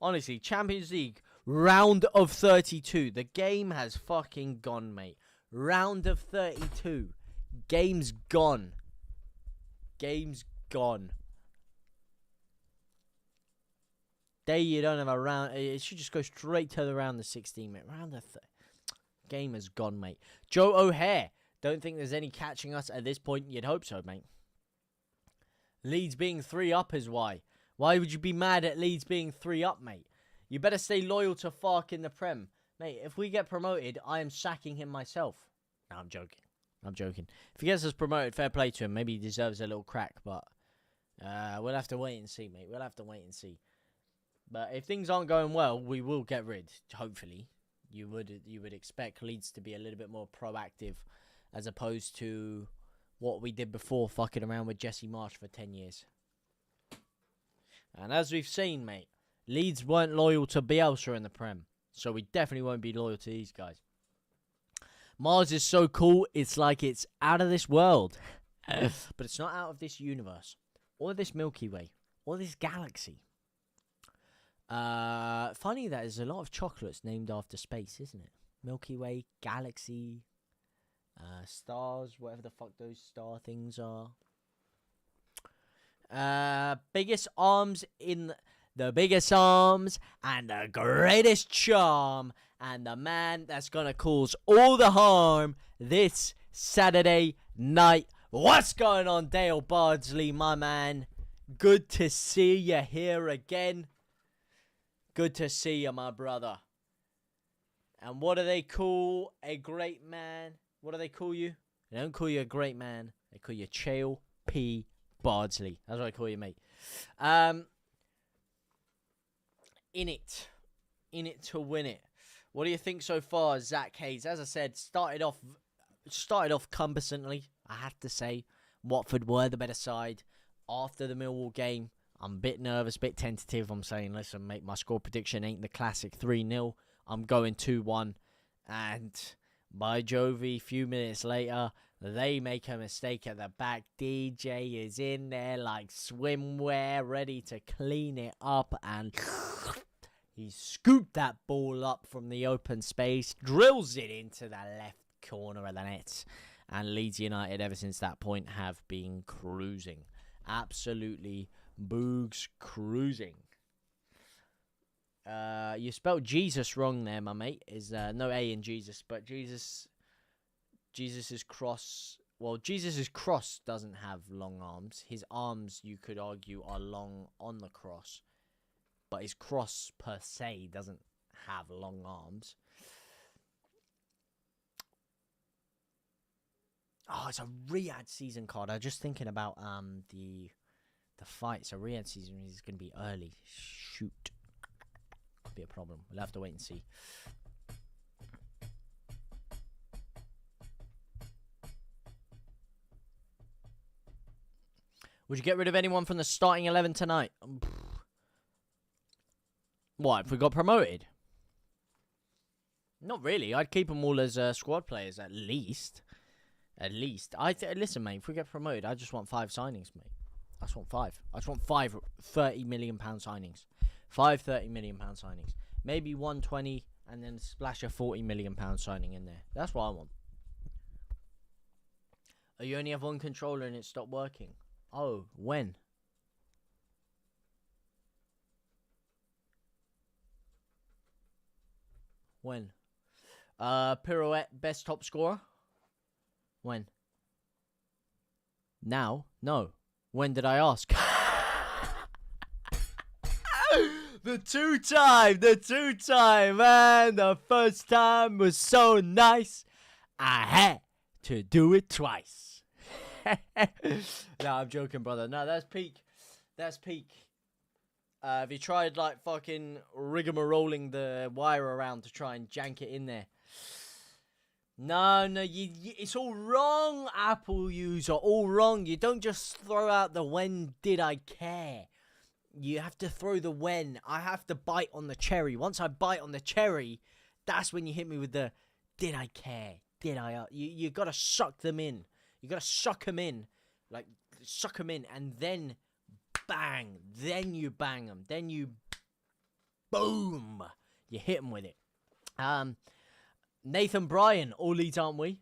Honestly, Champions League round of 32. The game has fucking gone, mate. Round of 32. Game's gone. Game's gone. Day you don't have a round. It should just go straight to the round of 16, mate. Round of game has gone, mate. Joe O'Hare. Don't think there's any catching us at this point. You'd hope so, mate. Leeds being 3 up is why. Why would you be mad at Leeds being 3 up, mate? You better stay loyal to Fark in the Prem. Mate, if we get promoted, I am sacking him myself. No, I'm joking. I'm joking. If he gets us promoted, fair play to him. Maybe he deserves a little crack, but we'll have to wait and see, mate. We'll have to wait and see. But if things aren't going well, we will get rid, hopefully. You would expect Leeds to be a little bit more proactive as opposed to what we did before, fucking around with Jesse Marsh for 10 years. And as we've seen, mate, Leeds weren't loyal to Bielsa in the Prem. So we definitely won't be loyal to these guys. Mars is so cool, it's like it's out of this world. But it's not out of this universe. Or this Milky Way. Or this galaxy. Funny that there's a lot of chocolates named after space, isn't it? Milky Way, galaxy, stars, whatever the fuck those star things are. Biggest arms in the biggest arms and the greatest charm and the man that's gonna cause all the harm this Saturday night. What's going on, Dale Bardsley, my man? Good to see you here again. Good to see you, my brother. And what do they call a great man? What do they call you? They don't call you a great man. They call you Chael P. Bardsley. That's what I call you, mate. In it to win it. What do you think so far, Zach Hayes? As I said, started off cumbersomely, I have to say. Watford were the better side. After the Millwall game, I'm a bit nervous, a bit tentative. I'm saying, listen, mate, my score prediction ain't the classic 3-0. I'm going 2-1. And by Jove, a few minutes later, they make a mistake at the back. DJ is in there like swimwear, ready to clean it up. And he scooped that ball up from the open space, drills it into the left corner of the net. And Leeds United, ever since that point, have been cruising. Absolutely boogs cruising. You spelled Jesus wrong there, my mate. Is no A in Jesus, but Jesus's cross. Well, Jesus's cross doesn't have long arms. His arms, you could argue, are long on the cross, but his cross per se doesn't have long arms. Oh, it's a Riyadh season card. I was just thinking about the fight. So Riyadh season is going to be early. Shoot. Could be a problem. We'll have to wait and see. Would you get rid of anyone from the starting 11 tonight? What, if we got promoted? Not really. I'd keep them all as squad players at least. At least. Listen, mate, if we get promoted, I just want 5 signings, mate. I just want 5. I just want 5 £30 million signings. 5 £30 million signings. Maybe 120 and then splash a £40 million signing in there. That's what I want. Oh, you only have one controller and it stopped working. Oh, when? When? Pirouette, best top scorer? When? Now? No. When did I ask? The two-time, man. The first time was so nice. I had to do it twice. No, I'm joking, brother. No, that's peak. That's peak. Have you tried like fucking rigmaroling the wire around to try and jank it in there? No, it's all wrong, Apple user, all wrong. You don't just throw out the when did I care. You have to throw the when. I have to bite on the cherry. Once I bite on the cherry, that's when you hit me with the did I care? Did I? You got to suck them in. You got to suck them in. Like, suck them in and then bang. Then you bang them. Then you boom. You hit them with it. Nathan Bryan, all Leeds, aren't we?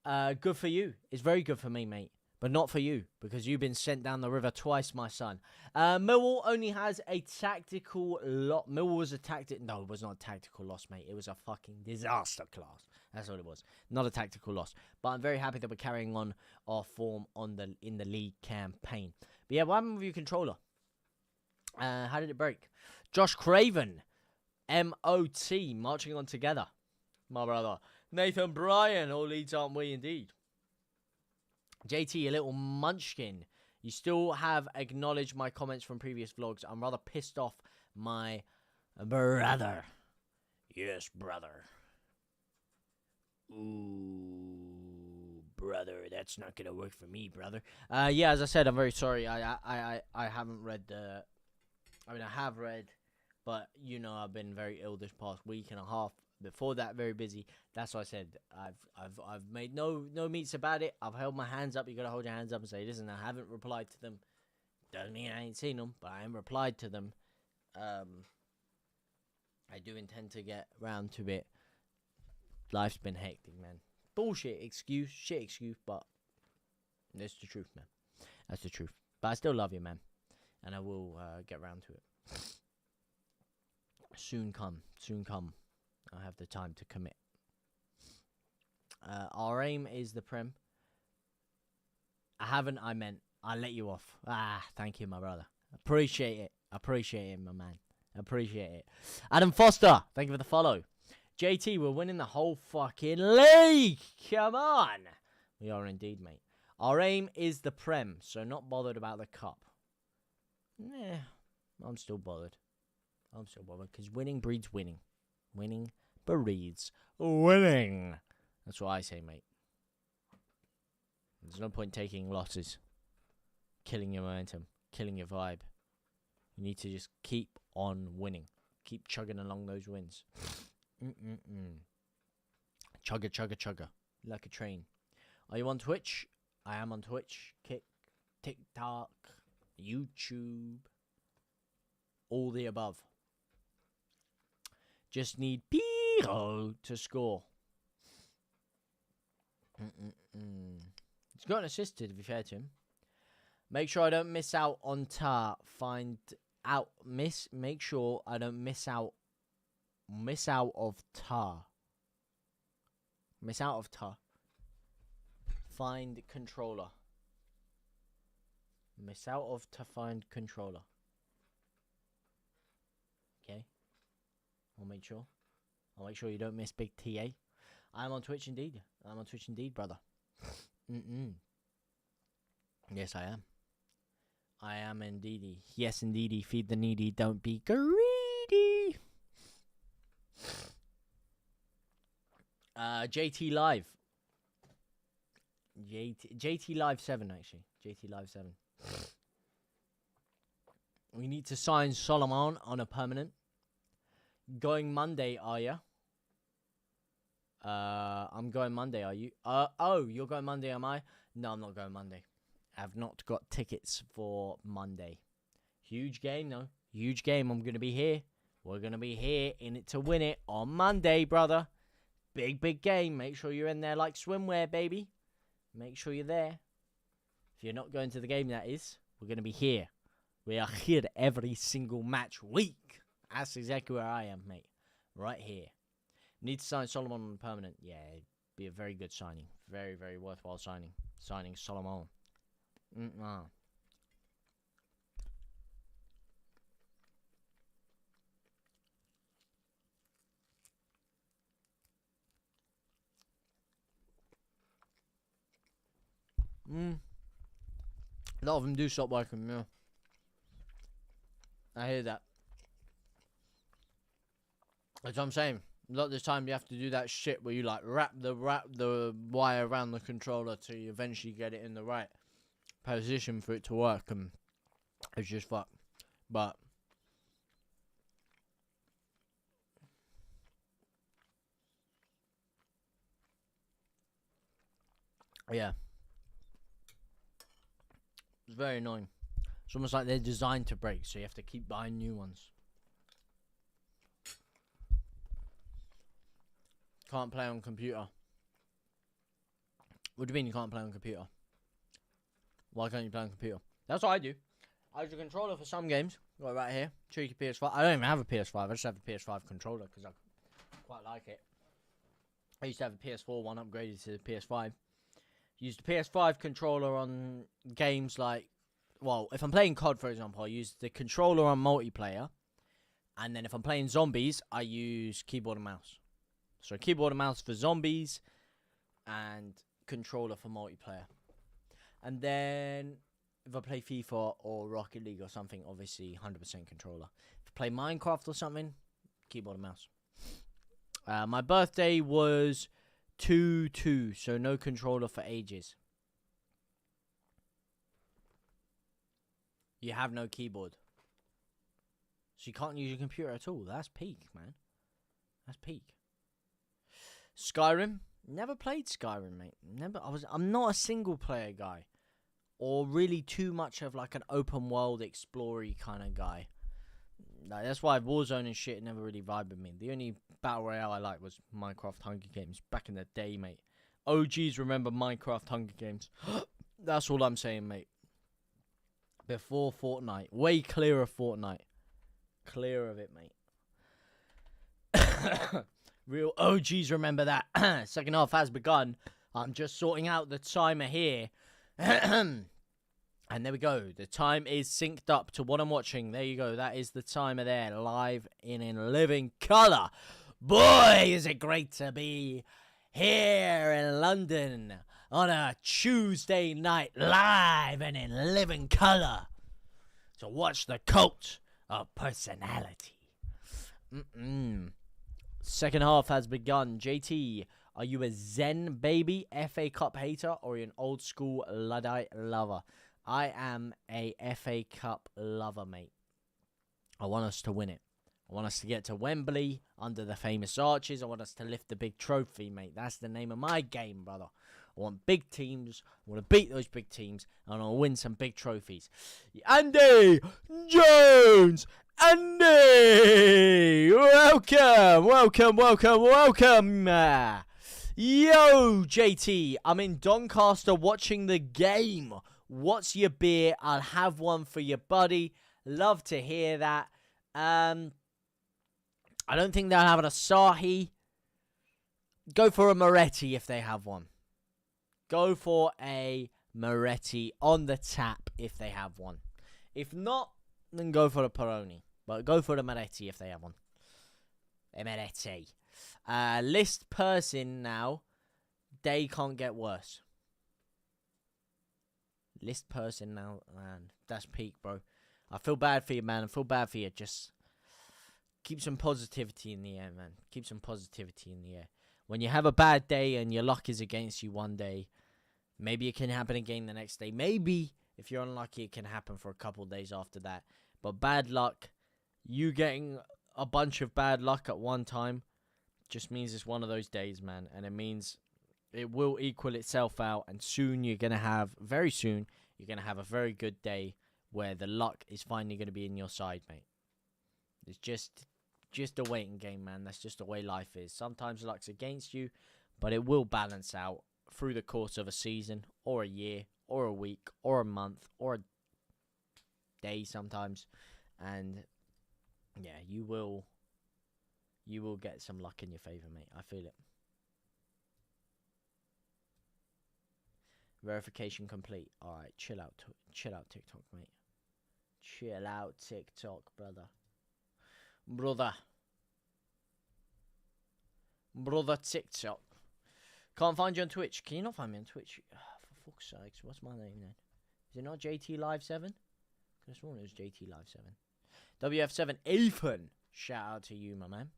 Good for you. It's very good for me, mate. But not for you, because you've been sent down the river twice, my son. Millwall only has a tactical loss. Millwall was a No, it was not a tactical loss, mate. It was a fucking disaster class. That's what it was. Not a tactical loss. But I'm very happy that we're carrying on our form in the league campaign. But yeah, what happened with your controller? How did it break? Josh Craven, MOT, marching on together. My brother. Nathan Bryan, all Leeds, aren't we indeed? JT, you little munchkin. You still have acknowledged my comments from previous vlogs. I'm rather pissed off, my brother. Yes, brother. Ooh, brother, that's not gonna work for me, brother. Yeah, as I said, I'm very sorry. I haven't read the. I mean, I have read, but you know, I've been very ill this past week and a half. Before that, very busy. That's why I said I've made no meets about it. I've held my hands up. You gotta hold your hands up and say, listen, I haven't replied to them. Doesn't mean I ain't seen them, but I haven't replied to them. I do intend to get round to it. Life's been hectic, man. Bullshit excuse, shit excuse, but that's the truth, man. That's the truth. But I still love you, man, and I will get round to it. Soon come. I have the time to commit. Our aim is the Prem. I meant. I'll let you off. Thank you, my brother. Appreciate it, my man. Appreciate it. Adam Foster, thank you for the follow. JT, we're winning the whole fucking league. Come on. We are indeed, mate. Our aim is the Prem, so not bothered about the cup. Nah, I'm still bothered. Because winning breeds winning. Winning breeds winning. That's what I say, mate. There's no point taking losses. Killing your momentum. Killing your vibe. You need to just keep on winning. Keep chugging along those wins. Chugga. Like a train. Are you on Twitch? I am on Twitch. Kick, TikTok, YouTube. All the above. Just need Piro to score. He's got an assist, to be fair to him. Make sure I don't miss out on Tar. Make sure I don't miss out of Tar. Miss out of Tar. Find controller. Miss out of to find controller. Okay. I'll make sure you don't miss Big TA. I'm on Twitch indeed. Brother. Yes, I am. I am indeedy. Yes, indeedy. Feed the needy. Don't be greedy. JTLive. JTLive 7, actually. JTLive 7. We need to sign Solomon on a permanent. Going Monday, are you? I'm going Monday, are you? Oh, you're going Monday, am I? No, I'm not going Monday. I've not got tickets for Monday. Huge game, though. Huge game. I'm going to be here. We're going to be here in it to win it on Monday, brother. Big game. Make sure you're in there like swimwear, baby. Make sure you're there. If you're not going to the game, that is, we're going to be here. We are here every single match week. That's exactly where I am, mate. Right here. Need to sign Solomon on permanent. Yeah, it'd be a very good signing. Very, very worthwhile signing. Signing Solomon. A lot of them do stop working, yeah. I hear that. That's what I'm saying. A lot of the time you have to do that shit where you like wrap the wire around the controller till you eventually get it in the right position for it to work, and it's just fuck. But yeah, it's very annoying. It's almost like they're designed to break, so you have to keep buying new ones. Can't play on computer. What do you mean you can't play on computer? Why can't you play on computer? That's what I do. I use a controller for some games. Got it right here. Cheeky PS5. I don't even have a PS5. I just have a PS5 controller because I quite like it. I used to have a PS4 one, upgraded to the PS5. Used the PS5 controller on games like... Well, if I'm playing COD, for example, I use the controller on multiplayer. And then if I'm playing zombies, I use keyboard and mouse. So keyboard and mouse for zombies and controller for multiplayer. And then if I play FIFA or Rocket League or something, obviously 100% controller. If I play Minecraft or something, keyboard and mouse. My birthday was 2/2, so no controller for ages. You have no keyboard. So you can't use your computer at all. That's peak, man. That's peak. Skyrim, never played Skyrim, mate. I'm not a single player guy, or really too much of like an open world explorer kind of guy. Like, that's why Warzone and shit never really vibed with me. The only battle royale I liked was Minecraft Hunger Games back in the day, mate. OGs remember Minecraft Hunger Games. That's all I'm saying, mate. Before Fortnite, way clear of Fortnite, clear of it, mate. Real OGs remember that. Second half has begun. I'm just sorting out the timer here. And there we go. The time is synced up to what I'm watching. There you go. That is the timer there. Live in living colour. Boy, is it great to be here in London on a Tuesday night. Live and in living colour. To watch the cult of personality. Second half has begun. JT, are you a Zen baby FA Cup hater or are you an old school Luddite lover? I am a FA Cup lover, mate. I want us to win it. I want us to get to Wembley under the famous arches. I want us to lift the big trophy, mate. That's the name of my game, brother. I want big teams. I want to beat those big teams. And I want to win some big trophies. Andy Jones! Andy! Welcome! Yo, JT, I'm in Doncaster watching the game. What's your beer? I'll have one for your buddy. Love to hear that. I don't think they'll have an Asahi. Go for a Moretti if they have one. Go for a Moretti on the tap if they have one. If not, then go for a Peroni. But go for the Moretti if they have one. A Moretti. List person now. Day can't get worse. List person now. Man, that's peak, bro. I feel bad for you, man. I feel bad for you. Just keep some positivity in the air, man. Keep some positivity in the air. When you have a bad day and your luck is against you one day, maybe it can happen again the next day. Maybe, if you're unlucky, it can happen for a couple days after that. But bad luck, you getting a bunch of bad luck at one time, just means it's one of those days, man. And it means it will equal itself out. And soon you're going to have, very soon, you're going to have a very good day where the luck is finally going to be in your side, mate. It's just a waiting game, man. That's just the way life is. Sometimes luck's against you, but it will balance out through the course of a season, or a year, or a week, or a month, or a day sometimes. And yeah, you will get some luck in your favour, mate. I feel it. Verification complete. Alright, chill out TikTok, mate. Chill out TikTok, brother. Brother TikTok. Can't find you on Twitch. Can you not find me on Twitch? For fuck's sakes, what's my name then? Is it not JTLive 7? Could have sworn it was JTLive 7. WF7 Ethan. Shout out to you, my man.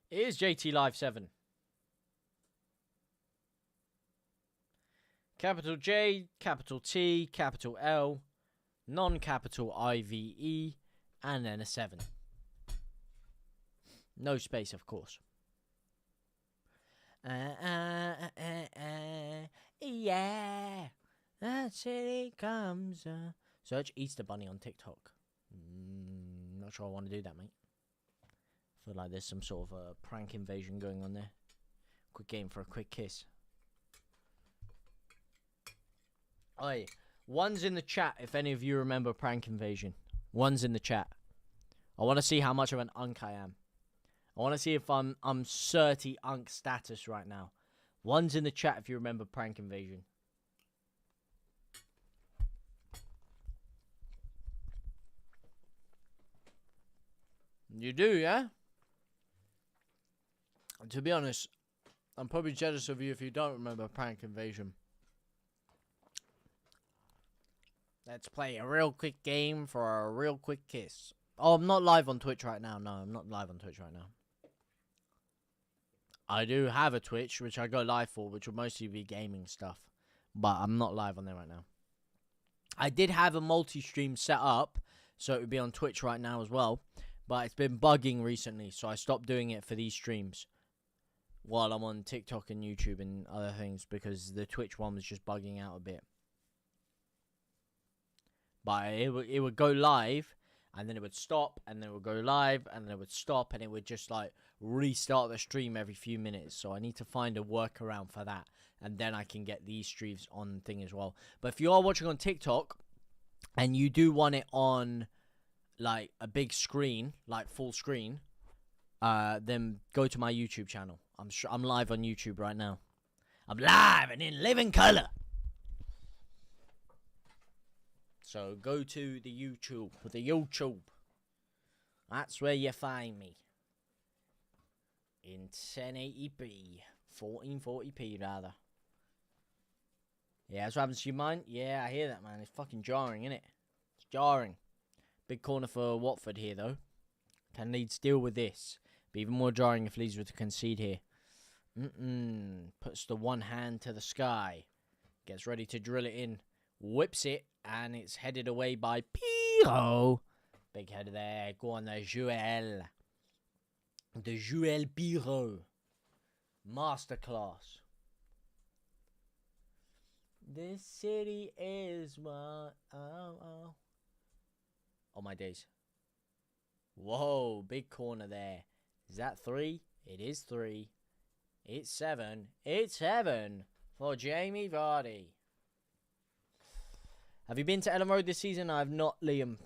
It is JTLive 7. Capital J, capital T, capital L, non-capital IVE, and then a 7. No space, of course. Yeah, that city comes. Search Easter Bunny on TikTok. Not sure I want to do that, mate. Feel like there's some sort of a prank invasion going on there. Quick game for a quick kiss. Oi, one's in the chat if any of you remember prank invasion. One's in the chat. I want to see how much of an unk I am. I want to see if I'm 30 unk status right now. One's in the chat if you remember prank invasion. You do, yeah? To be honest, I'm probably jealous of you if you don't remember prank invasion. Let's play a real quick game for a real quick kiss. Oh, I'm not live on Twitch right now. No, I'm not live on Twitch right now. I do have a Twitch, which I go live for, which will mostly be gaming stuff. But I'm not live on there right now. I did have a multi-stream set up, so it would be on Twitch right now as well. But it's been bugging recently, so I stopped doing it for these streams. While I'm on TikTok and YouTube and other things, because the Twitch one was just bugging out a bit. But it would go live, and then it would stop, and then it would go live, and then it would stop, and it would just like restart the stream every few minutes. So I need to find a workaround for that, and then I can get these streams on thing as well. But if you are watching on TikTok, and you do want it on like a big screen, like full screen, then go to my YouTube channel. I'm live on YouTube right now. I'm live and in living color. So go to the YouTube. That's where you find me. In 1080p. 1440p rather. Yeah, that's what happens to your mind. Yeah, I hear that, man. It's fucking jarring, innit? It's jarring. Big corner for Watford here, though. Can Leeds deal with this? Be even more jarring if Leeds were to concede here. Puts the one hand to the sky. Gets ready to drill it in. Whips it. And it's headed away by Piro. Big header there. Go on there, Joel. The Joel Piro. Masterclass. This city is what... Oh my days. Whoa, big corner there. Is that 3? It is 3. It's 7. It's 7 for Jamie Vardy. Have you been to Ellen Road this season? I have not, Liam.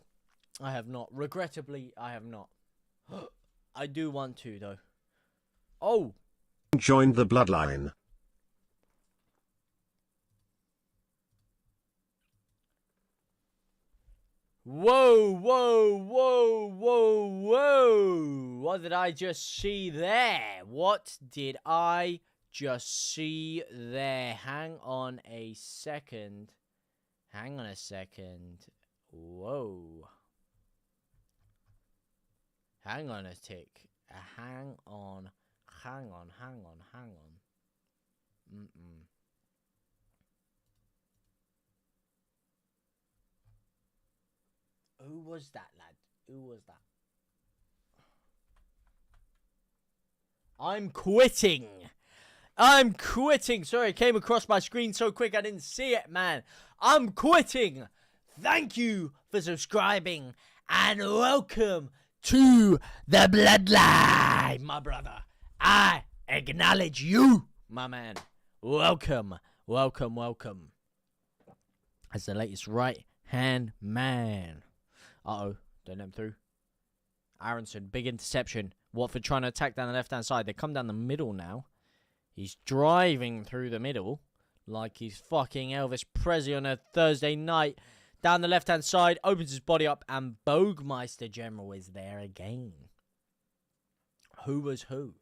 I have not. Regrettably, I have not. I do want to, though. Oh! Join the bloodline. Whoa, whoa, whoa, whoa, whoa. What did I just see there? What did I just see there? Hang on a second. Hang on a second. Whoa. Hang on a tick. Hang on. Who was that, lad? Who was that? I'm quitting. I'm quitting. Sorry, it came across my screen so quick I didn't see it, man. I'm quitting. Thank you for subscribing and welcome to the bloodline, my brother. I acknowledge you, my man. Welcome, welcome, welcome. As the latest right-hand man. Uh-oh, don't let him through. Aronson, big interception. Watford trying to attack down the left-hand side. They come down the middle now. He's driving through the middle like he's fucking Elvis Presley on a Thursday night. Down the left-hand side, opens his body up, and Bogmeister General is there again. Who was who?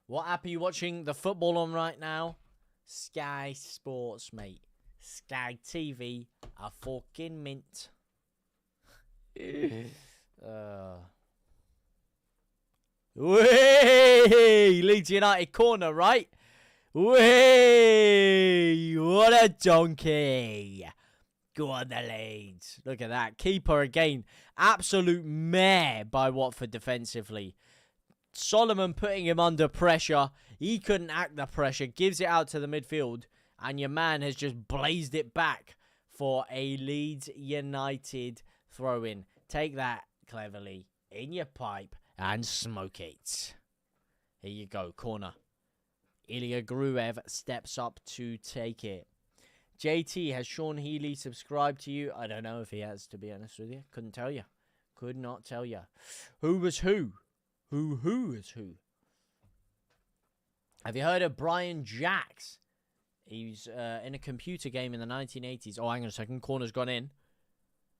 What app are you watching the football on right now? Sky Sports, mate. Sky TV, a fucking mint. Way! Leeds United corner, right? Way! What a donkey. Go on the Leeds. Look at that. Keeper again. Absolute mare by Watford defensively. Solomon putting him under pressure. He couldn't act the pressure. Gives it out to the midfield. And your man has just blazed it back for a Leeds United throw-in. Take that cleverly in your pipe and smoke it. Here you go. Corner. Ilya Gruev steps up to take it. JT, has Sean Healy subscribed to you? I don't know if he has, to be honest with you. Couldn't tell you. Could not tell you. Who was who? Who is who? Have you heard of Brian Jacks? He's in a computer game in the 1980s. Oh, hang on a second. Corner's gone in.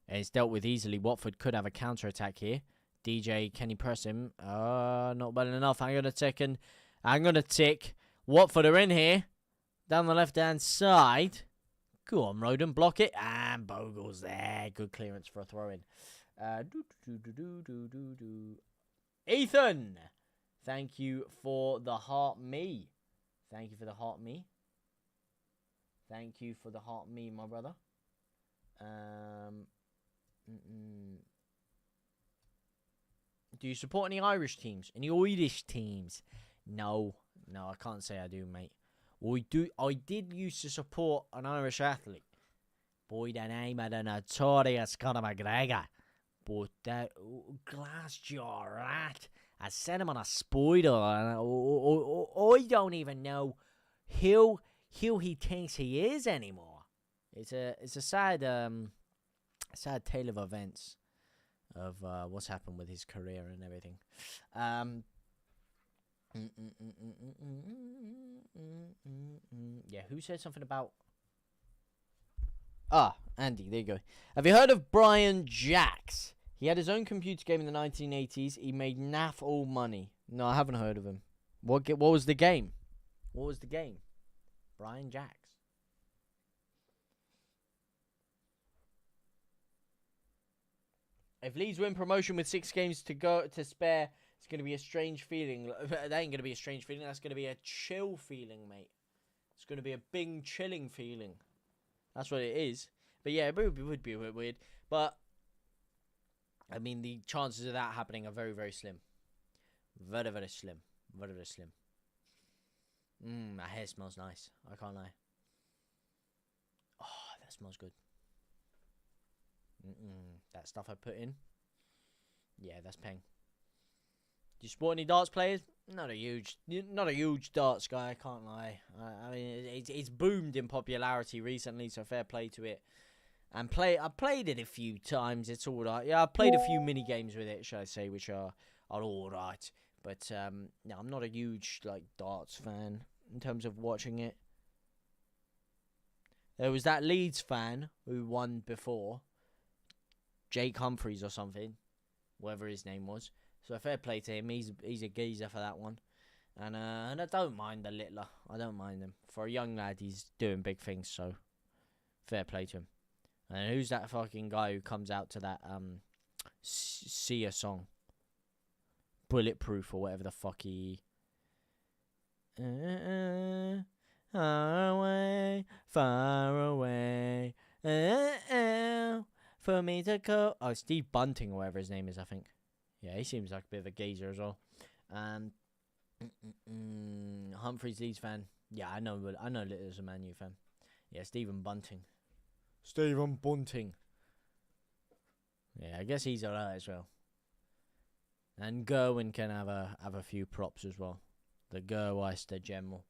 And it's dealt with easily. Watford could have a counter-attack here. DJ, can you press him? Not well enough. Hang on a second. I'm going to tick. Watford are in here. Down the left-hand side. Go on, Roden. Block it. And Bogle's there. Good clearance for a throw-in. Ethan. Thank you for the heart me. Thank you for the heart me. Thank you for the heart me, my brother. Do you support any Irish teams? Any Irish teams? No, I can't say I do, mate. I did used to support an Irish athlete. By the name of the notorious Conor McGregor. But that Glassjaw rat, I sent him on a spider. And I don't even know who he thinks he is anymore. It's a sad tale of events of what's happened with his career and everything. Yeah, who said something about... Andy, there you go. Have you heard of Brian Jacks? He had his own computer game in the 1980s. He made naff all money. No, I haven't heard of him. What was the game? What was the game? Brian Jacks. If Leeds win promotion with 6 games to spare, it's going to be a strange feeling. That ain't going to be a strange feeling. That's going to be a chill feeling, mate. It's going to be a big chilling feeling. That's what it is. But yeah, it would be a bit weird. But, I mean, the chances of that happening are very, very slim. Very, very slim. Very, very slim. My hair smells nice. I can't lie. Oh, that smells good. That stuff I put in. Yeah, that's peng. Do you support any darts players? Not a huge darts guy. I can't lie. I mean, it's boomed in popularity recently, so fair play to it. And I played it a few times. It's all right. Yeah, I played a few mini games with it, shall I say, which are all right. But no, I'm not a huge darts fan in terms of watching it. There was that Leeds fan who won before, Jake Humphreys or something, whatever his name was. So fair play to him. He's a geezer for that one. And I don't mind the Littler. I don't mind him. For a young lad, he's doing big things, so fair play to him. And who's that fucking guy who comes out to that Sia song? Bulletproof or whatever the fuck he... far away, for me to go... Oh, Steve Bunting or whatever his name is, I think. Yeah, he seems like a bit of a geezer as well. Humphreys Leeds fan. Yeah, I know Littler's a Man U fan. Yeah, Stephen Bunting. Yeah, I guess he's alright as well. And Gerwin can have a few props as well. The Gerweister General.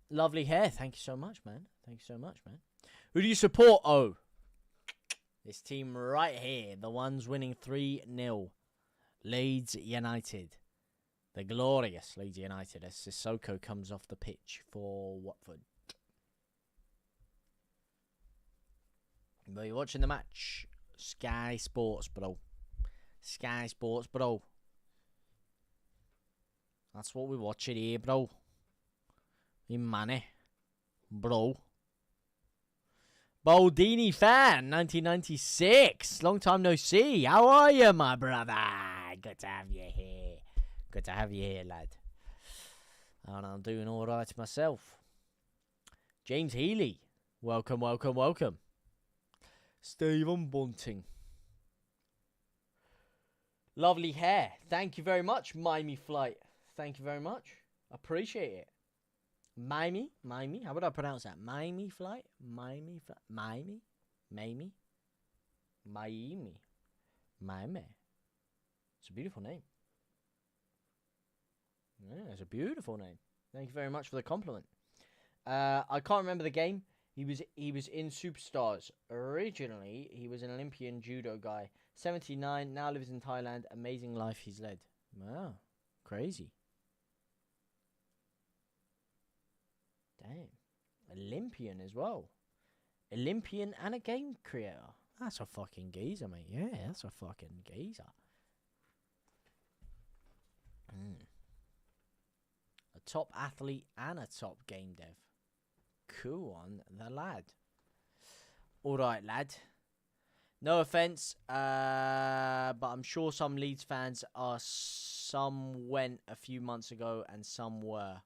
Lovely hair. Thank you so much, man. Who do you support? Oh, this team right here. The ones winning 3-0. Leeds United. The glorious Leeds United as Sissoko comes off the pitch for Watford. But you're watching the match. Sky Sports, bro. Sky Sports, bro. That's what we're watching here, bro. In money. Bro. Boldini fan, 1996. Long time no see. How are you, my brother? Good to have you here. Good to have you here, lad. And I'm doing all right myself. James Healy. Welcome, welcome, welcome. Stephen Bunting. Lovely hair. Thank you very much, Mimey Flight. Thank you very much. Appreciate it. Mimey? How would I pronounce that? Mimey Flight? Mimey? Miami? It's a beautiful name. Yeah, it's a beautiful name. Thank you very much for the compliment. I can't remember the game. He was in Superstars. Originally, he was an Olympian judo guy. 79, now lives in Thailand. Amazing life he's led. Wow. Crazy. Damn. Olympian as well. Olympian and a game creator. That's a fucking geezer, mate. Yeah, that's a fucking geezer. A top athlete and a top game dev. Cool on the lad. Alright, lad. No offence, but I'm sure some Leeds fans are. Some went a few months ago and some were.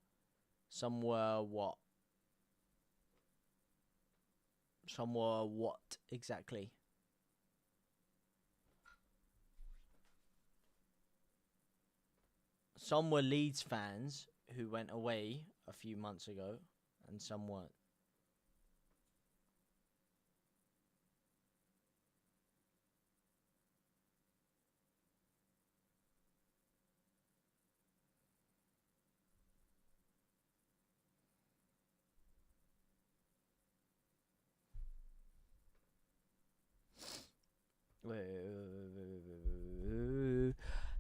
Some were what? Some were what exactly? Some were Leeds fans who went away a few months ago and some weren't.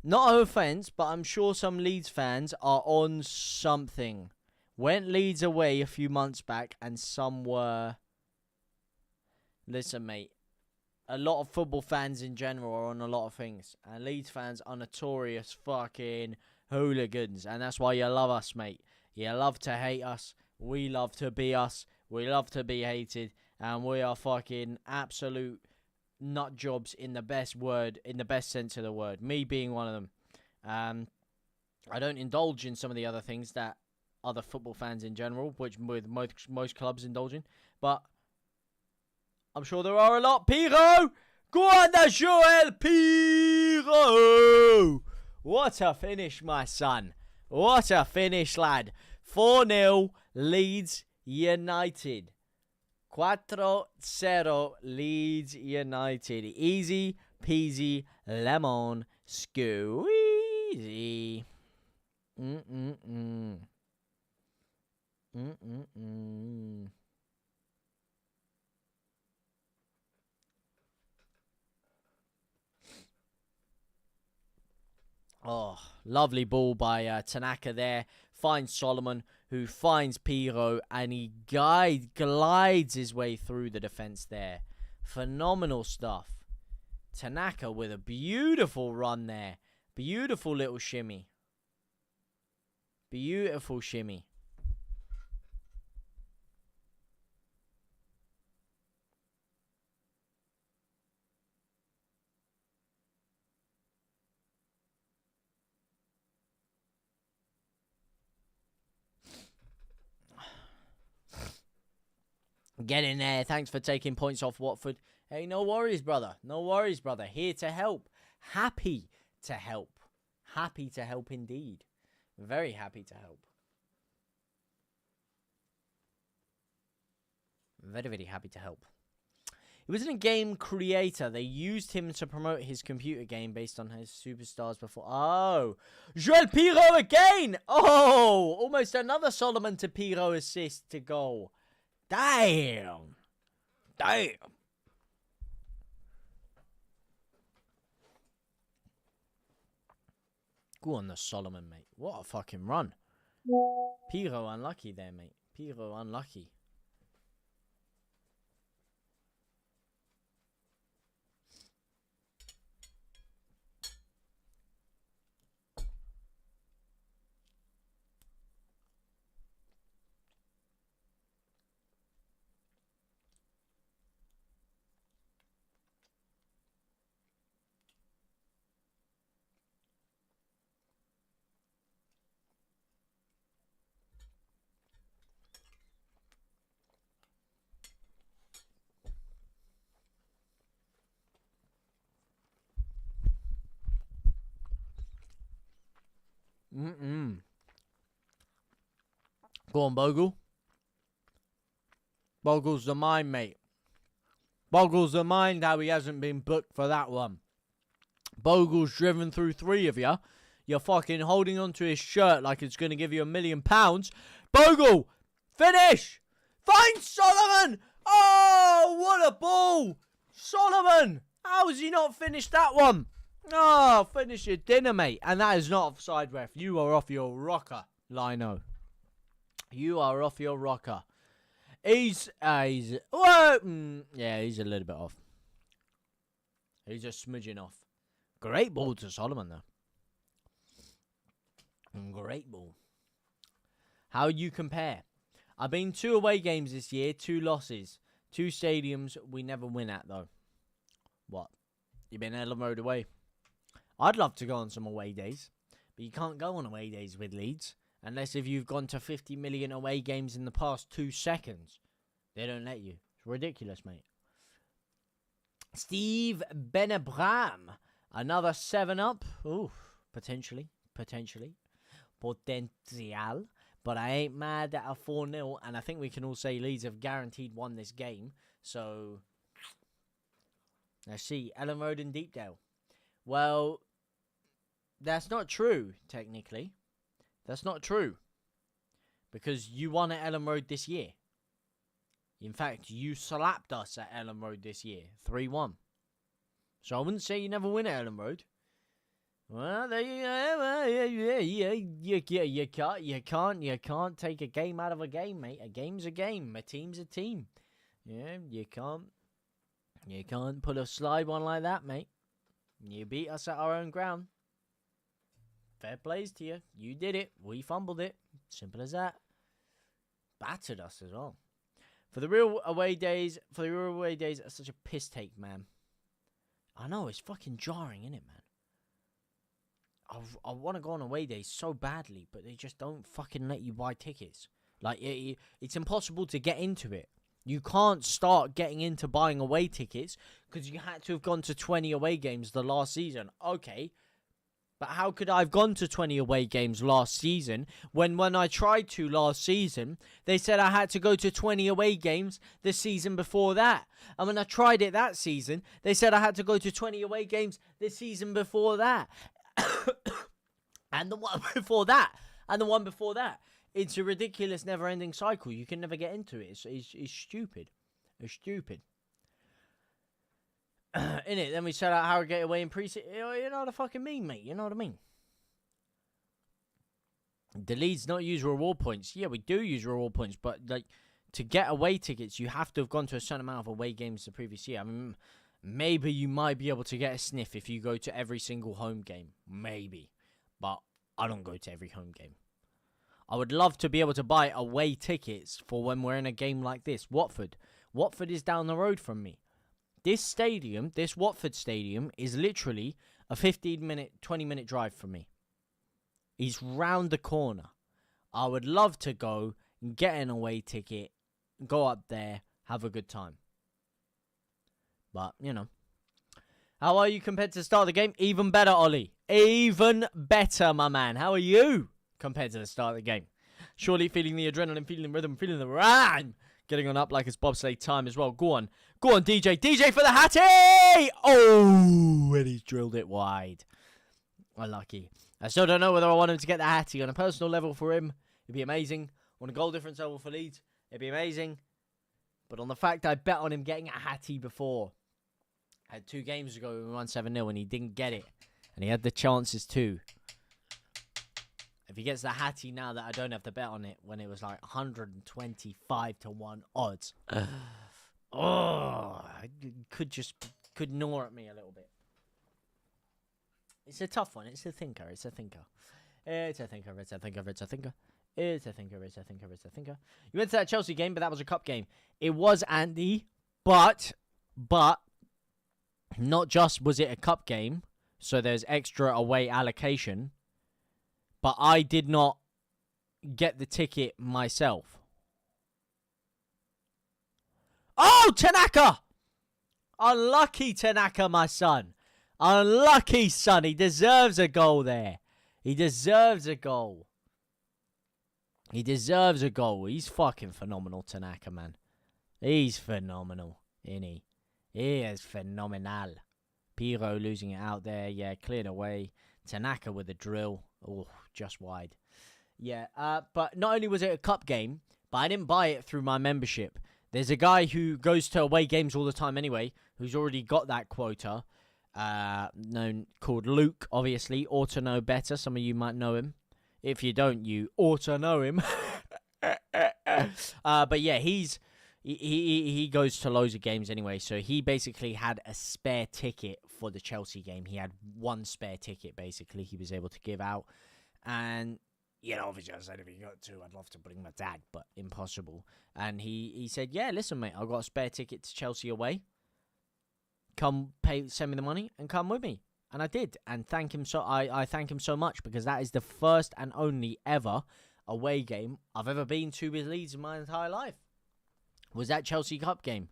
Not offense, but I'm sure some Leeds fans are on something. Went Leeds away a few months back and some were. Listen, mate. A lot of football fans in general are on a lot of things. And Leeds fans are notorious fucking hooligans. And that's why you love us, mate. You love to hate us. We love to be us. We love to be hated. And we are fucking absolute nut jobs in the best sense of the word. Me being one of them. I don't indulge in some of the other things that other football fans in general, which with most clubs indulge in. But I'm sure there are a lot. Piro! Go on, Joel Piro! What a finish, my son. What a finish, lad. 4-0 Leeds United. 4-0 Leeds United. Easy peasy lemon squeezy. Oh, lovely ball by Tanaka there. Finds Solomon, who finds Piro, and he glides his way through the defense there. Phenomenal stuff. Tanaka with a beautiful run there. Beautiful little shimmy. Beautiful shimmy. Get in there. Thanks for taking points off Watford. Hey, no worries, brother. No worries, brother. Here to help. Happy to help. Happy to help indeed. Very happy to help. Very, very happy to help. He wasn't a game creator. They used him to promote his computer game based on his superstars before. Oh, Joel Piro again. Oh, almost another Solomon to Piro assist to goal. Damn. Damn. Go on the Solomon, mate. What a fucking run. Piro unlucky there, mate. Piro unlucky. Go on, Bogle. Bogle's the mind, mate. Bogle's the mind how he hasn't been booked for that one. Bogle's driven through 3 of you. You're fucking holding onto his shirt like it's going to give you £1 million. Bogle! Finish! Find Solomon! Oh, what a ball! Solomon! How has he not finished that one? Oh, finish your dinner, mate. And that is not offside, ref. You are off your rocker, Lino. You are off your rocker. He's yeah, he's a little bit off. He's just smudging off. Great ball to Solomon, though. Great ball. How you compare? I've been 2 away games this year, 2 losses. 2 stadiums we never win at, though. What? You've been Ellen Road away. I'd love to go on some away days, but you can't go on away days with Leeds unless if you've gone to 50 million away games in the past 2 seconds. They don't let you. It's ridiculous, mate. Steve Benabram. Another 7-up. Ooh, potentially. Potential. But I ain't mad at a 4-0, and I think we can all say Leeds have guaranteed won this game. So, let's see. Ellen Road and Deepdale. Well, that's not true, technically. That's not true. Because you won at Ellen Road this year. In fact, you slapped us at Ellen Road this year. 3-1. So I wouldn't say you never win at Ellen Road. Well, there you can't take a game out of a game, mate. A game's a game. A team's a team. Yeah, you can't put a slide one like that, mate. You beat us at our own ground. Fair plays to you. You did it. We fumbled it. Simple as that. Battered us as well. For the real away days, that's such a piss take, man. I know, it's fucking jarring, isn't it, man? I want to go on away days so badly, but they just don't fucking let you buy tickets. Like, it's impossible to get into it. You can't start getting into buying away tickets because you had to have gone to 20 away games the last season. Okay, but how could I have gone to 20 away games last season when I tried to last season, they said I had to go to 20 away games the season before that. And when I tried it that season, they said I had to go to 20 away games the season before that. And the one before that. And the one before that. It's a ridiculous never-ending cycle. You can never get into it. It's stupid. It's stupid. In it, then we set out Harrogate away in pre-season. You know what I fucking mean, mate. You know what I mean. The Leeds not use reward points. Yeah, we do use reward points, but like to get away tickets, you have to have gone to a certain amount of away games the previous year. I mean, maybe you might be able to get a sniff if you go to every single home game. Maybe. But I don't go to every home game. I would love to be able to buy away tickets for when we're in a game like this. Watford. Watford is down the road from me. This stadium, this Watford stadium, is literally a 15-minute, 20-minute drive from me. It's round the corner. I would love to go and get an away ticket, go up there, have a good time. But, you know. How are you compared to the start of the game? Even better, Ollie. Even better, my man. How are you compared to the start of the game? Surely feeling the adrenaline, feeling the rhythm, feeling the rhyme. Getting on up like it's bobsleigh time as well. Go on. Go on, DJ. DJ for the Hattie! Oh, and he's drilled it wide. Unlucky. I still don't know whether I want him to get the Hattie. On a personal level for him, it'd be amazing. On a goal difference level for Leeds, it'd be amazing. But on the fact I bet on him getting a Hattie before. I had 2 games ago when we won 7-0 and he didn't get it. And he had the chances too. If he gets the Hattie now that I don't have to bet on it when it was like 125 to 1 odds. Could gnaw at me a little bit. It's a tough one. It's a thinker. It's a thinker. It's a thinker. It's a thinker. It's a thinker. It's a thinker. It's a thinker. It's a thinker. You went to that Chelsea game, but that was a cup game. It was, Andy, but not just was it a cup game, so there's extra away allocation, but I did not get the ticket myself. Oh, Tanaka! Unlucky Tanaka, my son. Unlucky, son. He deserves a goal there. He deserves a goal. He deserves a goal. He's fucking phenomenal, Tanaka, man. He's phenomenal, isn't he? He is phenomenal. Piro losing it out there. Yeah, cleared away. Tanaka with a drill. Oh, just wide. Yeah, but not only was it a cup game, but I didn't buy it through my membership. There's a guy who goes to away games all the time anyway, who's already got that quota, called Luke, obviously. Ought to know better. Some of you might know him. If you don't, you ought to know him. But yeah, he goes to loads of games anyway, so he basically had a spare ticket for the Chelsea game. He had one spare ticket, basically, he was able to give out. And, you know, obviously I said if he got two, I'd love to bring my dad, but impossible. And he said, yeah, listen, mate, I've got a spare ticket to Chelsea away. Come send me the money and come with me. And I did, and thank him I thank him so much, because that is the first and only ever away game I've ever been to with Leeds in my entire life. Was that Chelsea Cup game?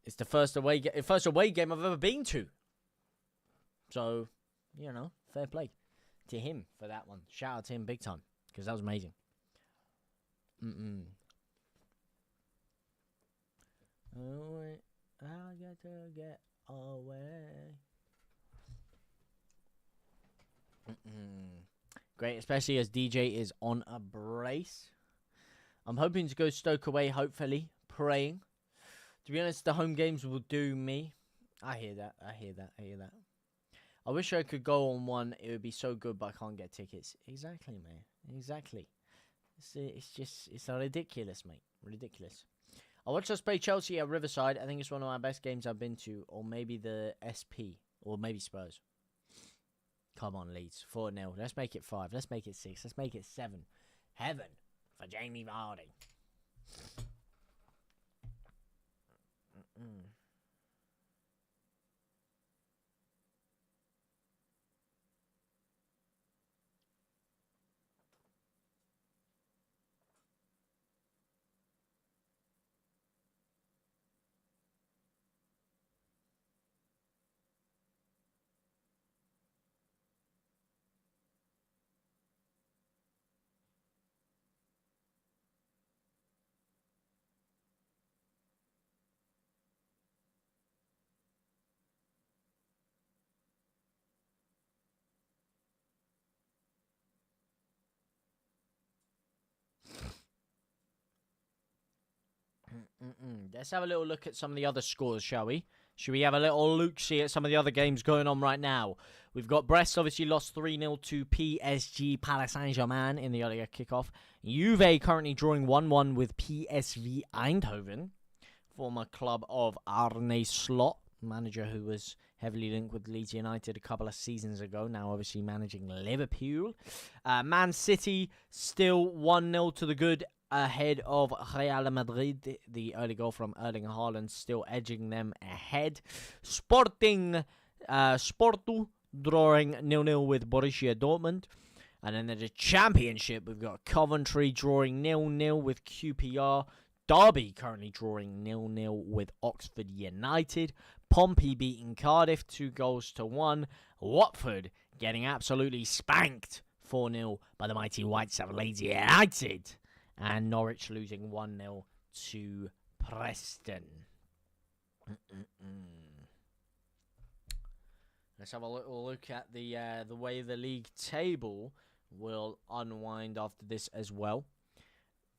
It's the first away game I've ever been to. So, you know, fair play to him for that one. Shout out to him big time, because that was amazing. Oh, I got to get away. Great, especially as DJ is on a brace. I'm hoping to go Stoke away, hopefully. Praying. To be honest, the home games will do me. I hear that. I wish I could go on one. It would be so good, but I can't get tickets. Exactly, man. Exactly. It's ridiculous, mate. Ridiculous. I watched us play Chelsea at Riverside. I think it's one of my best games I've been to. Or maybe the SP. Or maybe Spurs. Come on, Leeds. 4-0. Let's make it 5. Let's make it 6. Let's make it 7. Heaven for Jamie Vardy. Let's have a little look at some of the other scores, shall we? Should we have a little look-see at some of the other games going on right now? We've got Brest obviously lost 3-0 to PSG Paris Saint-Germain in the earlier kickoff. Juve currently drawing 1-1 with PSV Eindhoven, former club of Arne Slot, manager who was heavily linked with Leeds United a couple of seasons ago, now obviously managing Liverpool. Man City still 1-0 to the good, ahead of Real Madrid. The early goal from Erling Haaland still edging them ahead. Sporting Sportu drawing 0-0 with Borussia Dortmund. And then in the Championship, we've got Coventry drawing 0-0 with QPR. Derby currently drawing 0-0 with Oxford United. Pompey beating Cardiff 2-1. Watford getting absolutely spanked 4-0 by the mighty Whites of Leeds United. And Norwich losing 1-0 to Preston. Let's have a little look at the way the league table will unwind after this as well.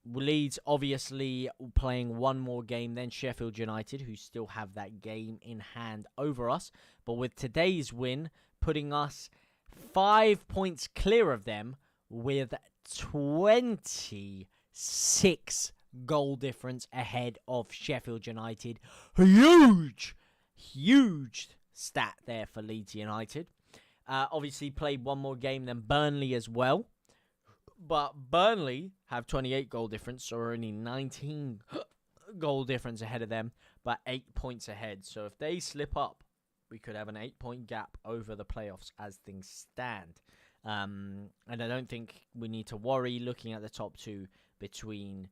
Leeds obviously playing one more game than Sheffield United, who still have that game in hand over us. But with today's win, putting us 5 points clear of them with 26 goal difference ahead of Sheffield United. Huge stat there for Leeds United. Obviously played one more game than Burnley as well. But Burnley have 28 goal difference, so we're only 19 goal difference ahead of them, but 8 points ahead. So if they slip up, we could have an 8-point gap over the playoffs as things stand. And I don't think we need to worry looking at the top two between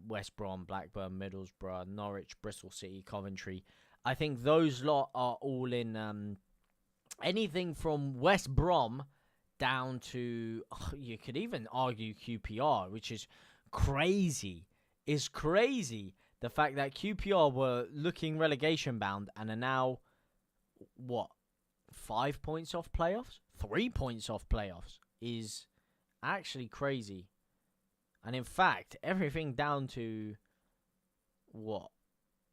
West Brom, Blackburn, Middlesbrough, Norwich, Bristol City, Coventry. I think those lot are all in anything from West Brom down to, you could even argue QPR, which is crazy. Is crazy. The fact that QPR were looking relegation bound and are now, 5 points off playoffs? 3 points off playoffs is actually crazy. And in fact, everything down to,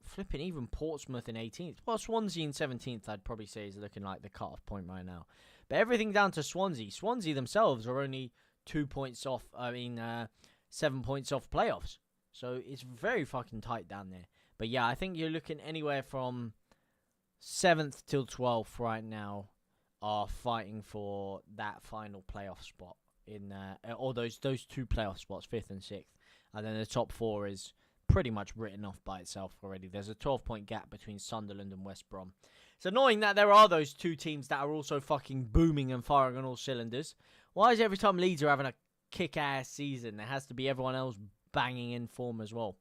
flipping even Portsmouth in 18th. Well, Swansea in 17th, I'd probably say, is looking like the cut-off point right now. But everything down to Swansea. Swansea themselves are only 2 points off, 7 points off playoffs. So it's very fucking tight down there. But yeah, I think you're looking anywhere from 7th till 12th right now are fighting for that final playoff spot. Or those 2 playoff spots, 5th and 6th. And then the top 4 is pretty much written off by itself already. There's a 12-point gap between Sunderland and West Brom. It's annoying that there are those 2 teams that are also fucking booming and firing on all cylinders. Why is every time Leeds are having a kick-ass season, there has to be everyone else banging in form as well?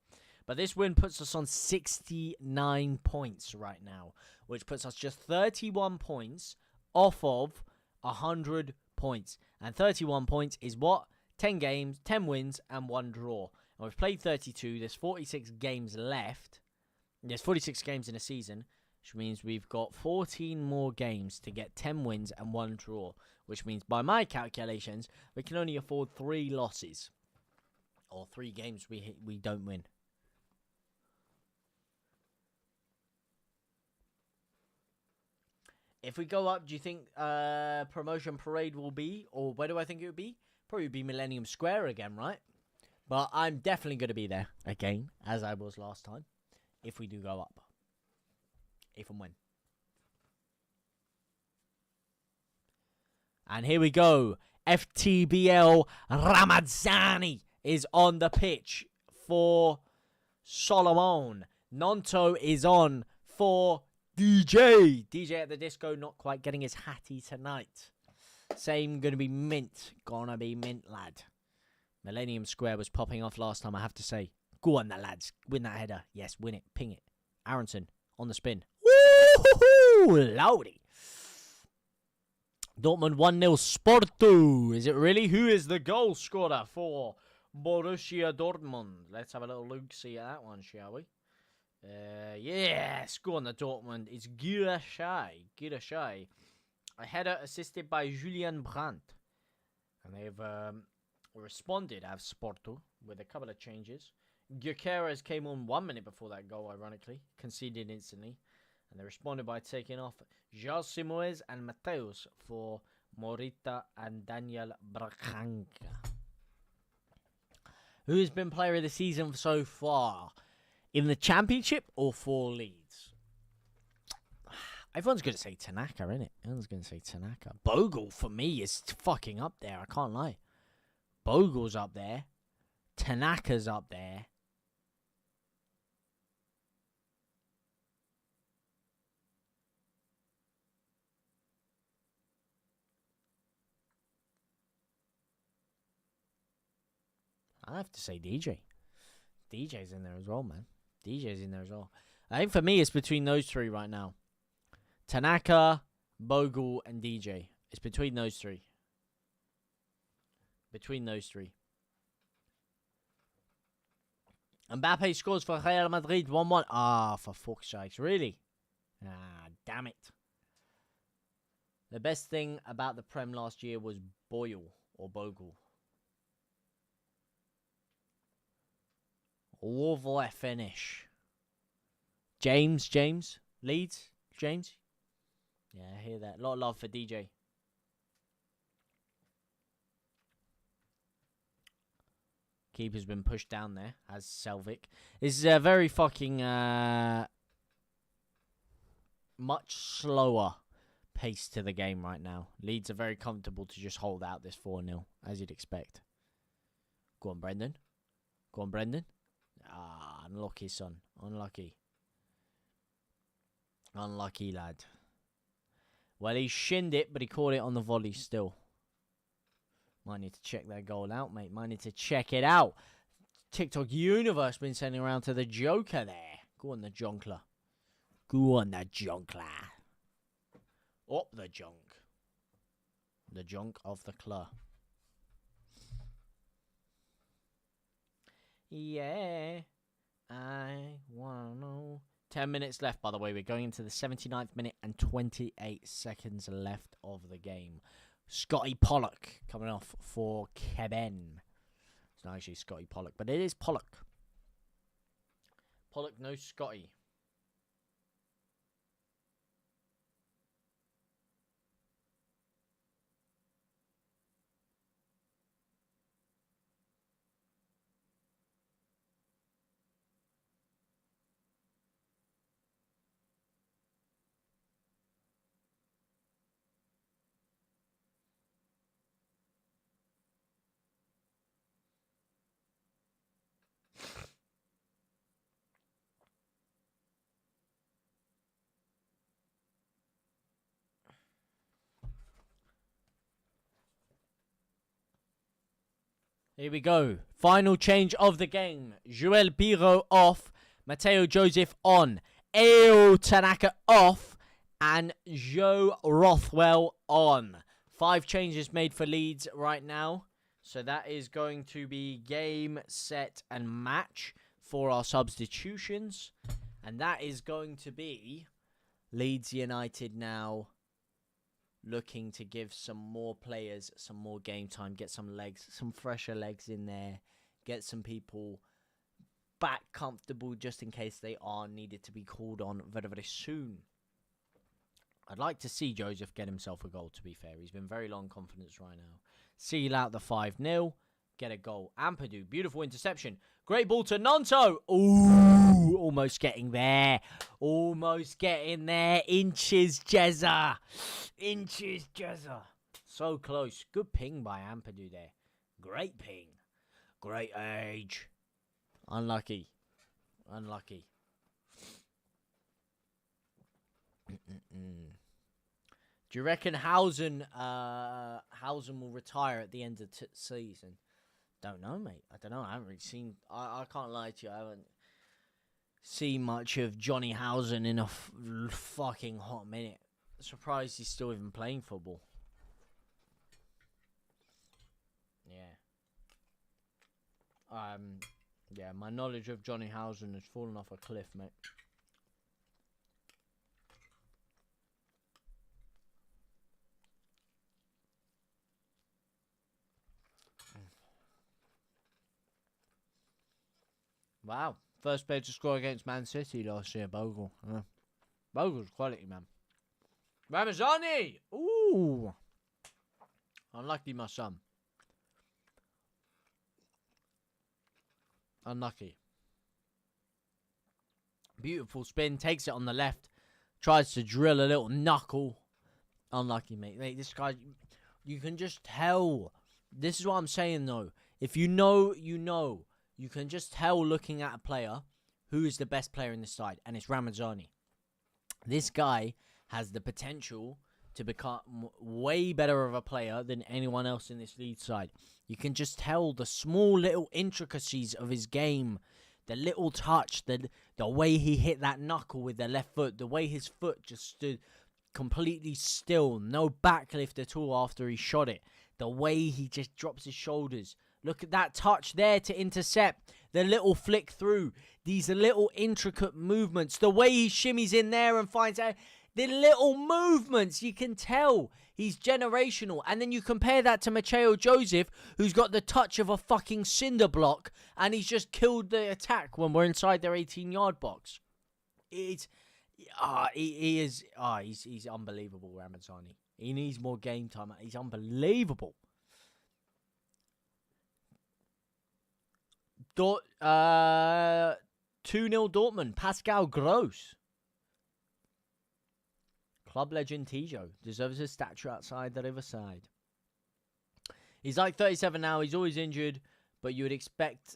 But this win puts us on 69 points right now, which puts us just 31 points off of 100 points. And 31 points is what? 10 games, 10 wins, and 1 draw. And we've played 32. There's 46 games left. There's 46 games in a season, which means we've got 14 more games to get 10 wins and 1 draw, which means by my calculations, we can only afford 3 losses. Or 3 games we don't win. If we go up, do you think promotion parade will be? Or where do I think it would be? Probably be Millennium Square again, right? But I'm definitely going to be there again, as I was last time, if we do go up. If and when. And here we go. FTBL Ramazzani is on the pitch for Solomon. Nonto is on for DJ. DJ at the disco, not quite getting his hattie tonight. Same, gonna be mint. Gonna be mint, lad. Millennium Square was popping off last time, I have to say. Go on, that lads. Win that header. Yes, win it. Ping it. Aronson on the spin. Woo-hoo-hoo! Lowdy. Dortmund 1-0 Sporto. Is it really? Who is the goal scorer for Borussia Dortmund? Let's have a little look-see at that one, shall we? Yes, go on the Dortmund. It's Girashay. Girashay. A header assisted by Julian Brandt. And they've responded, as Sporto, with a couple of changes. Gyökeres came on 1 minute before that goal, ironically. Conceded instantly. And they responded by taking off João Simoes and Mateus for Morita and Daniel Braganca. Who has been player of the season so far? In the Championship or for Leeds? Everyone's going to say Tanaka, innit? Everyone's going to say Tanaka. Bogle, for me, is fucking up there. I can't lie. Bogle's up there. Tanaka's up there. I have to say DJ. DJ's in there as well, man. DJ's in there as well. I think for me, it's between those 3 right now. Tanaka, Bogle, and DJ. It's between those 3. Between those 3. Mbappe scores for Real Madrid 1-1. Ah, for fuck's sakes. Really? Ah, damn it. The best thing about the Prem last year was Boyle or Bogle. Lovely finish. James, Leeds, James. Yeah, I hear that. A lot of love for DJ. Keeper's been pushed down there, as Selvik. This is a very fucking much slower pace to the game right now. Leeds are very comfortable to just hold out this 4-0, as you'd expect. Go on, Brendan. Go on, Brendan. Ah, unlucky, son. Unlucky. Unlucky, lad. Well, he shinned it, but he caught it on the volley still. Might need to check that goal out, mate. Might need to check it out. TikTok universe been sending around to the Joker there. Go on, the Jonkler. Go on, the Jonkler. Up the junk. The junk of the claw. Yeah, I wanna know. 10 minutes left, by the way. We're going into the 79th minute and 28 seconds left of the game. Scotty Pollock coming off for Keben. It's not actually Scotty Pollock, but it is Pollock. Pollock knows Scotty. Here we go. Final change of the game. Joel Piro off. Matteo Joseph on. Eo Tanaka off. And Joe Rothwell on. 5 changes made for Leeds right now. So that is going to be game, set, and match for our substitutions. And that is going to be Leeds United now looking to give some more players some more game time, get some legs, some fresher legs in there, get some people back comfortable just in case they are needed to be called on very, very soon. I'd like to see Joseph get himself a goal, to be fair. He's been very low on confidence right now. Seal out the 5-0, get a goal. Ampadu, beautiful interception. Great ball to Nonto. Ooh, almost getting there. Almost getting there. Inches, Jezza. Inches, Jezza. So close. Good ping by Ampadu there. Great ping. Great age. Unlucky. Unlucky. Do you reckon Housen will retire at the end of season? Don't know, mate. I don't know. I haven't really seen... I can't lie to you. I haven't seen much of Johnny Housen in a fucking hot minute. Surprised he's still even playing football. Yeah. Yeah, my knowledge of Johnny Housen has fallen off a cliff, mate. Wow. First player to score against Man City last year, Bogle. Bogle's quality, man. Ramazani! Ooh. Unlucky, my son. Unlucky. Beautiful spin. Takes it on the left. Tries to drill a little knuckle. Unlucky, mate. Mate, this guy... You can just tell. This is what I'm saying, though. If you know, you know. You can just tell looking at a player who is the best player in the side, and it's Ramazani. This guy has the potential to become way better of a player than anyone else in this Leeds side. You can just tell the small little intricacies of his game, the little touch, the way he hit that knuckle with the left foot, the way his foot just stood completely still, no backlift at all after he shot it, the way he just drops his shoulders. Look at that touch there to intercept. The little flick through. These little intricate movements. The way he shimmies in there and finds out. The little movements. You can tell he's generational. And then you compare that to Matteo Joseph, who's got the touch of a fucking cinder block. And he's just killed the attack when we're inside their 18-yard box. He's unbelievable, Ramazani. He needs more game time. He's unbelievable. 2-0 Dortmund. Pascal Gross. Club legend Tijo deserves a statue outside the Riverside. He's like 37 now. He's always injured, but you'd expect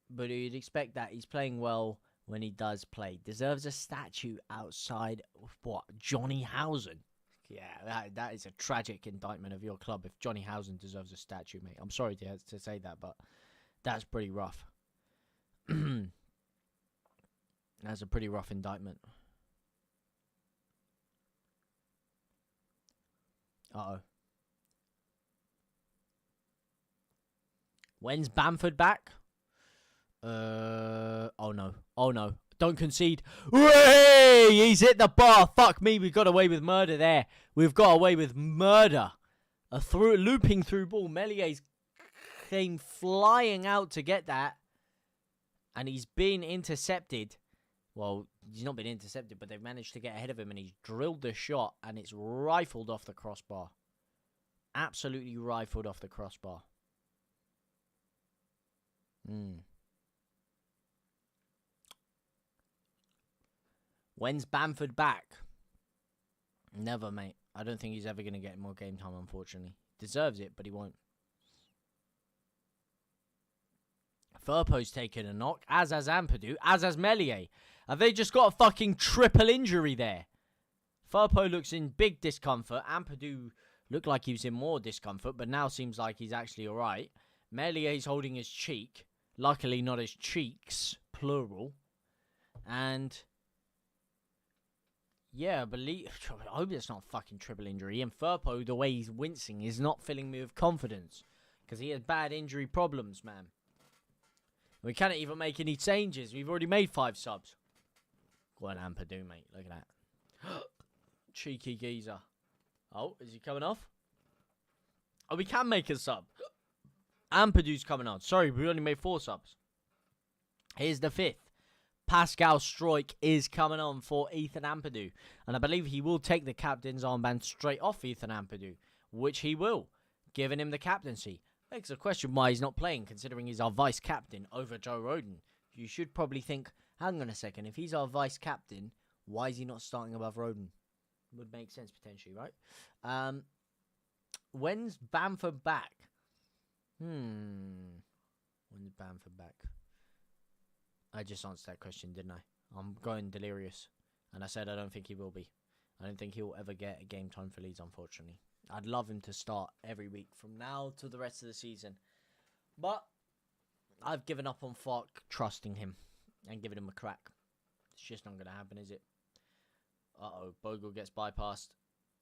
that he's playing well when he does play. Deserves a statue outside of what? Johnny Housen. Yeah, that is a tragic indictment of your club if Johnny Housen deserves a statue, mate. I'm sorry to say that, but that's pretty rough. That's a pretty rough indictment. Uh-oh. When's Bamford back? Oh no. Oh no. Don't concede. Whee! He's hit the bar. Fuck me. We got away with murder there. We've got away with murder. A looping through ball. Melié's came flying out to get that. And he's been intercepted. Well, he's not been intercepted, but they've managed to get ahead of him, and he's drilled the shot, and it's rifled off the crossbar. Absolutely rifled off the crossbar. When's Bamford back? Never, mate. I don't think he's ever going to get more game time, unfortunately. Deserves it, but he won't. Firpo's taken a knock, as has Ampadu, as has Meslier. Have they just got a fucking triple injury there? Firpo looks in big discomfort. Ampadu looked like he was in more discomfort, but now seems like he's actually alright. Mellier's holding his cheek. Luckily not his cheeks, plural. And yeah, I hope it's not a fucking triple injury. And Firpo, the way he's wincing, is not filling me with confidence. Because he has bad injury problems, man. We can't even make any changes. We've already made 5 subs. Go on, Ampadu, mate. Look at that. Cheeky geezer. Oh, is he coming off? Oh, we can make a sub. Ampadu's coming on. Sorry, we only made 4 subs. Here's the 5th. Pascal Stroik is coming on for Ethan Ampadu. And I believe he will take the captain's armband straight off Ethan Ampadu. Which he will, giving him the captaincy. Makes a question why he's not playing, considering he's our vice-captain over Joe Rodon. You should probably think, hang on a second, if he's our vice-captain, why is he not starting above Rodon? Would make sense, potentially, right? When's Bamford back? When's Bamford back? I just answered that question, didn't I? I'm going delirious. And I said I don't think he will be. I don't think he will ever get a game time for Leeds, unfortunately. I'd love him to start every week from now to the rest of the season. But I've given up on trusting him and giving him a crack. It's just not going to happen, is it? Uh-oh, Bogle gets bypassed.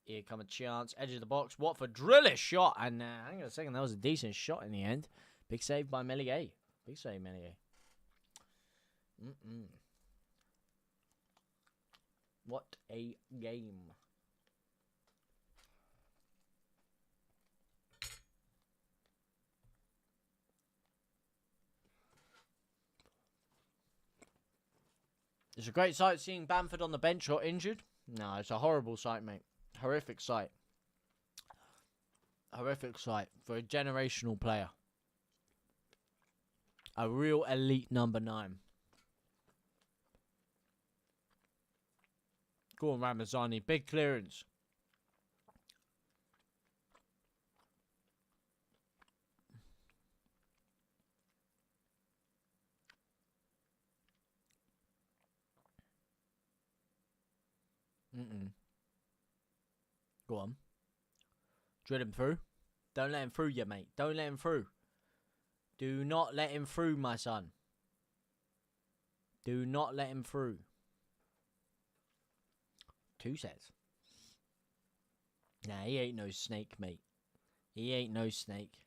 Here come a chance. Edge of the box. Watford drill a shot. And hang on a second, that was a decent shot in the end. Big save by Meslier. Big save, Meslier. What a game. It's a great sight seeing Bamford on the bench or injured. No, it's a horrible sight, mate. Horrific sight. Horrific sight for a generational player. A real elite number 9. Go on, Ramazani. Big clearance. Go on. Drill him through. Don't let him through you, mate. Don't let him through. Do not let him through, my son. Do not let him through. 2 sets. Nah, he ain't no snake, mate. He ain't no snake.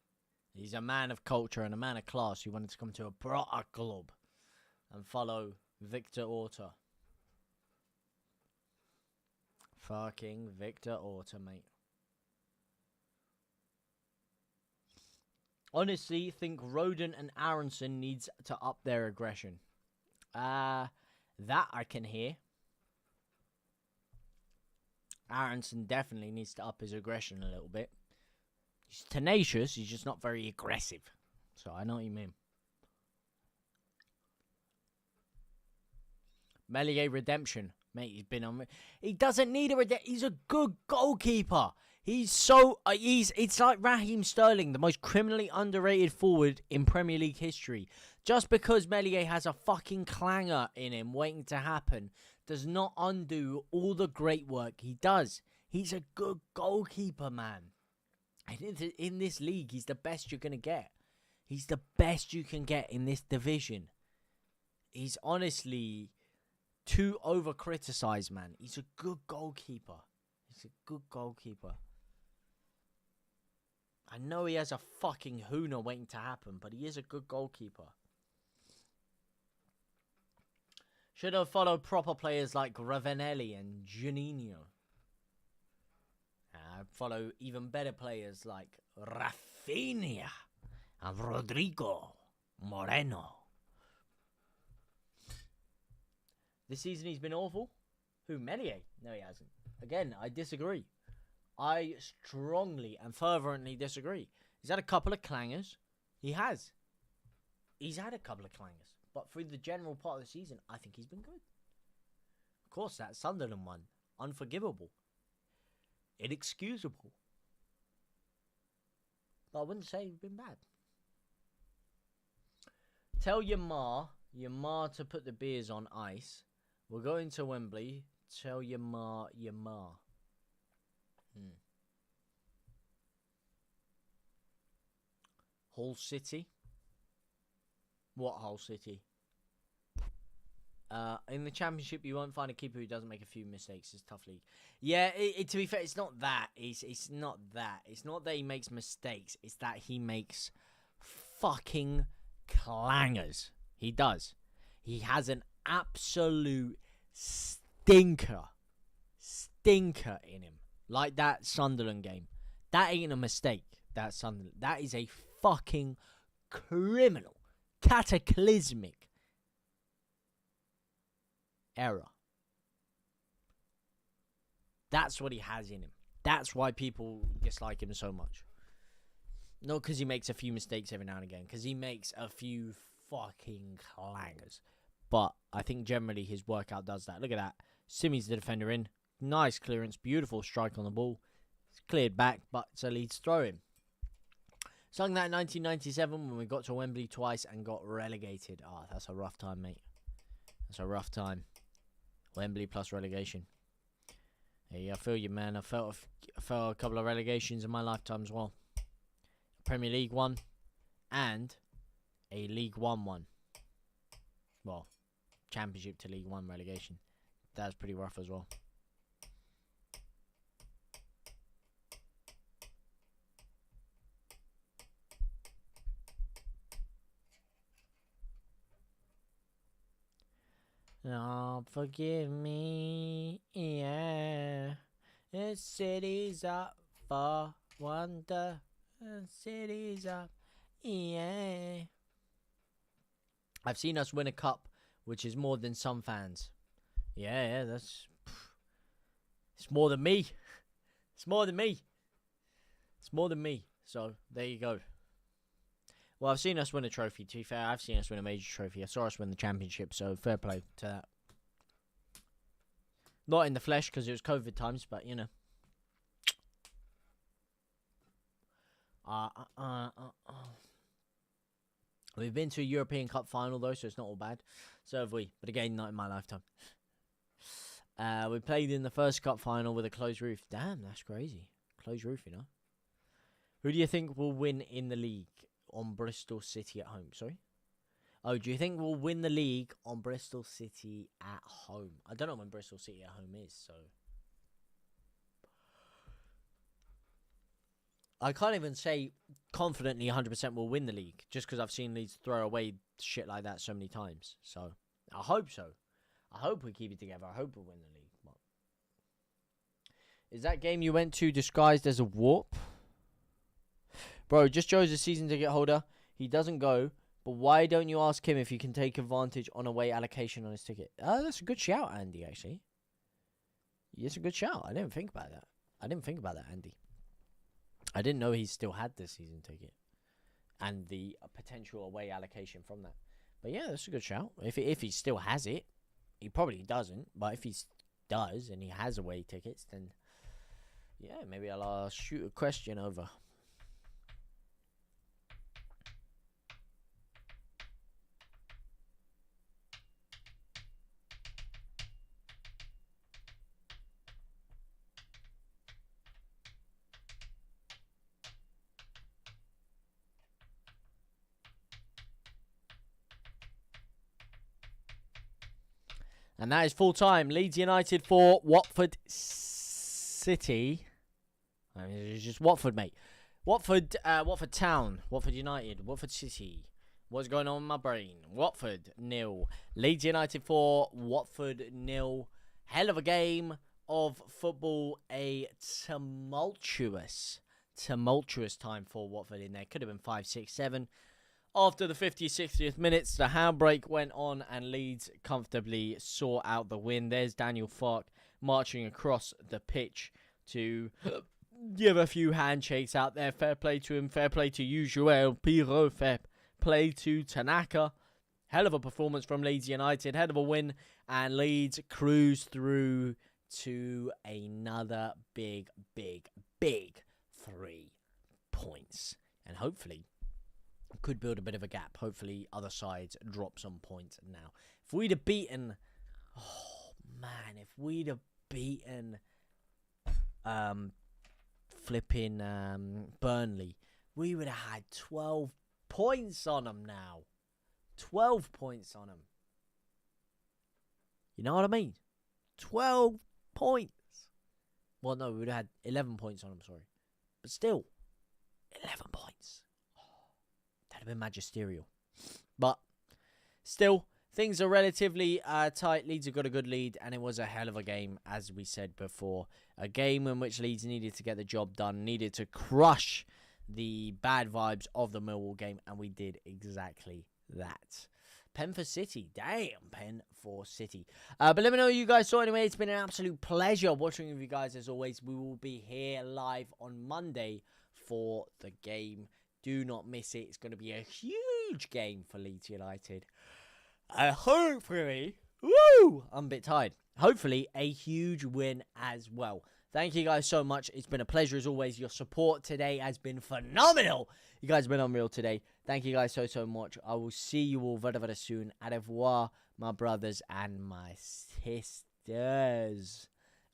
He's a man of culture and a man of class who wanted to come to a proper club and follow Victor Orta. Fucking Victor Orta, mate. Honestly, think Rodon and Aronson needs to up their aggression. That I can hear. Aronson definitely needs to up his aggression a little bit. He's tenacious, he's just not very aggressive. So I know what you mean. Meslier redemption. Mate, he's been on. He doesn't need a redemption. He's a good goalkeeper. It's like Raheem Sterling, the most criminally underrated forward in Premier League history. Just because Meslier has a fucking clanger in him waiting to happen does not undo all the great work he does. He's a good goalkeeper, man. And in this league, he's the best you're going to get. He's the best you can get in this division. He's honestly too over-criticised, man. He's a good goalkeeper. He's a good goalkeeper. I know he has a fucking hooner waiting to happen, but he is a good goalkeeper. Should have followed proper players like Ravanelli and Juninho. Follow even better players like Rafinha and Rodrigo Moreno. This season he's been awful. Who, Melier? No, he hasn't. Again, I disagree. I strongly and fervently disagree. He's had a couple of clangers. He has. He's had a couple of clangers. But through the general part of the season, I think he's been good. Of course, that Sunderland one. Unforgivable. Inexcusable. But I wouldn't say he's been bad. Tell your ma to put the beers on ice. We're going to Wembley. Tell your ma. Hull City? What Hull City? In the Championship, you won't find a keeper who doesn't make a few mistakes. It's a tough league. Yeah, to be fair, it's not that. It's not that. It's not that he makes mistakes. It's that he makes fucking clangers. He does. He has an absolute stinker in him. Like that Sunderland game. That ain't a mistake. That Sunderland. That is a fucking criminal, cataclysmic error. That's what he has in him. That's why people dislike him so much. Not because he makes a few mistakes every now and again, because he makes a few fucking clangers. But I think generally his workout does that. Look at that. Simi's the defender in. Nice clearance. Beautiful strike on the ball. It's cleared back, but it's a Leeds throw-in. Something that in 1997 when we got to Wembley twice and got relegated. Ah, that's a rough time, mate. That's a rough time. Wembley plus relegation. Hey, I feel you, man. I felt a couple of relegations in my lifetime as well. Premier League one and a League One one. Well, Championship to League One relegation. That's pretty rough as well. Oh, forgive me, yeah. The city's up for wonder. The city's up, yeah. I've seen us win a cup, which is more than some fans. Yeah, that's... It's more than me. It's more than me. It's more than me. So, there you go. Well, I've seen us win a trophy. To be fair, I've seen us win a major trophy. I saw us win the championship, so fair play to that. Not in the flesh, because it was COVID times, but, you know. We've been to a European Cup final, though, so it's not all bad. So have we. But again, not in my lifetime. We played in the first Cup final with a closed roof. Damn, that's crazy. Closed roof, you know. Who do you think will win in the league on Bristol City at home? Sorry? Oh, do you think we'll win the league on Bristol City at home? I don't know when Bristol City at home is, so... I can't even say confidently 100% we'll win the league, just because I've seen Leeds throw away shit like that so many times. So, I hope so. I hope we keep it together. I hope we'll win the league. But... Is that game you went to disguised as a warp? Bro, just Joe's a season ticket holder. He doesn't go, but why don't you ask him if he can take advantage on away allocation on his ticket? That's a good shout, Andy, actually. It's a good shout. I didn't think about that. Andy. I didn't know he still had this season ticket and the potential away allocation from that. But yeah, that's a good shout. If he still has it, he probably doesn't. But if he does and he has away tickets, then yeah, maybe I'll shoot a question over. And that is full time. Leeds United for Watford City. I mean, it's just Watford, mate. Watford, Watford Town, Watford United, Watford City. What's going on in my brain? Watford 0, Leeds United 4, Watford 0. Hell of a game of football. A tumultuous time for Watford in there. Could have been 5, 6, 7. After the 50th, 60th minutes, the handbrake went on and Leeds comfortably saw out the win. There's Daniel Farke marching across the pitch to give a few handshakes out there. Fair play to him. Fair play to you, Joel Pirot. Fair play to Tanaka. Hell of a performance from Leeds United. Hell of a win. And Leeds cruise through to another big 3 points. And hopefully could build a bit of a gap. Hopefully other sides drop some points now. If we'd have beaten... Oh, man. If we'd have beaten... Burnley, we would have had 12 points on them now. 12 points on them. You know what I mean? 12 points. Well, no, we would have had 11 points on them, sorry. But still, 11 points. Oh, that'd have been magisterial. But still, things are relatively tight. Leeds have got a good lead, and it was a hell of a game, as we said before. A game in which Leeds needed to get the job done, needed to crush the bad vibes of the Millwall game, and we did exactly that. Pen for City. Damn, Pen for City. But let me know what you guys thought anyway. It's been an absolute pleasure watching with you guys as always. We will be here live on Monday for the game. Do not miss it. It's going to be a huge game for Leeds United. Hopefully, I'm a bit tired. Hopefully, a huge win as well. Thank you guys so much. It's been a pleasure as always. Your support today has been phenomenal. You guys have been unreal today. Thank you guys so much. I will see you all very soon. Au revoir, my brothers and my sisters.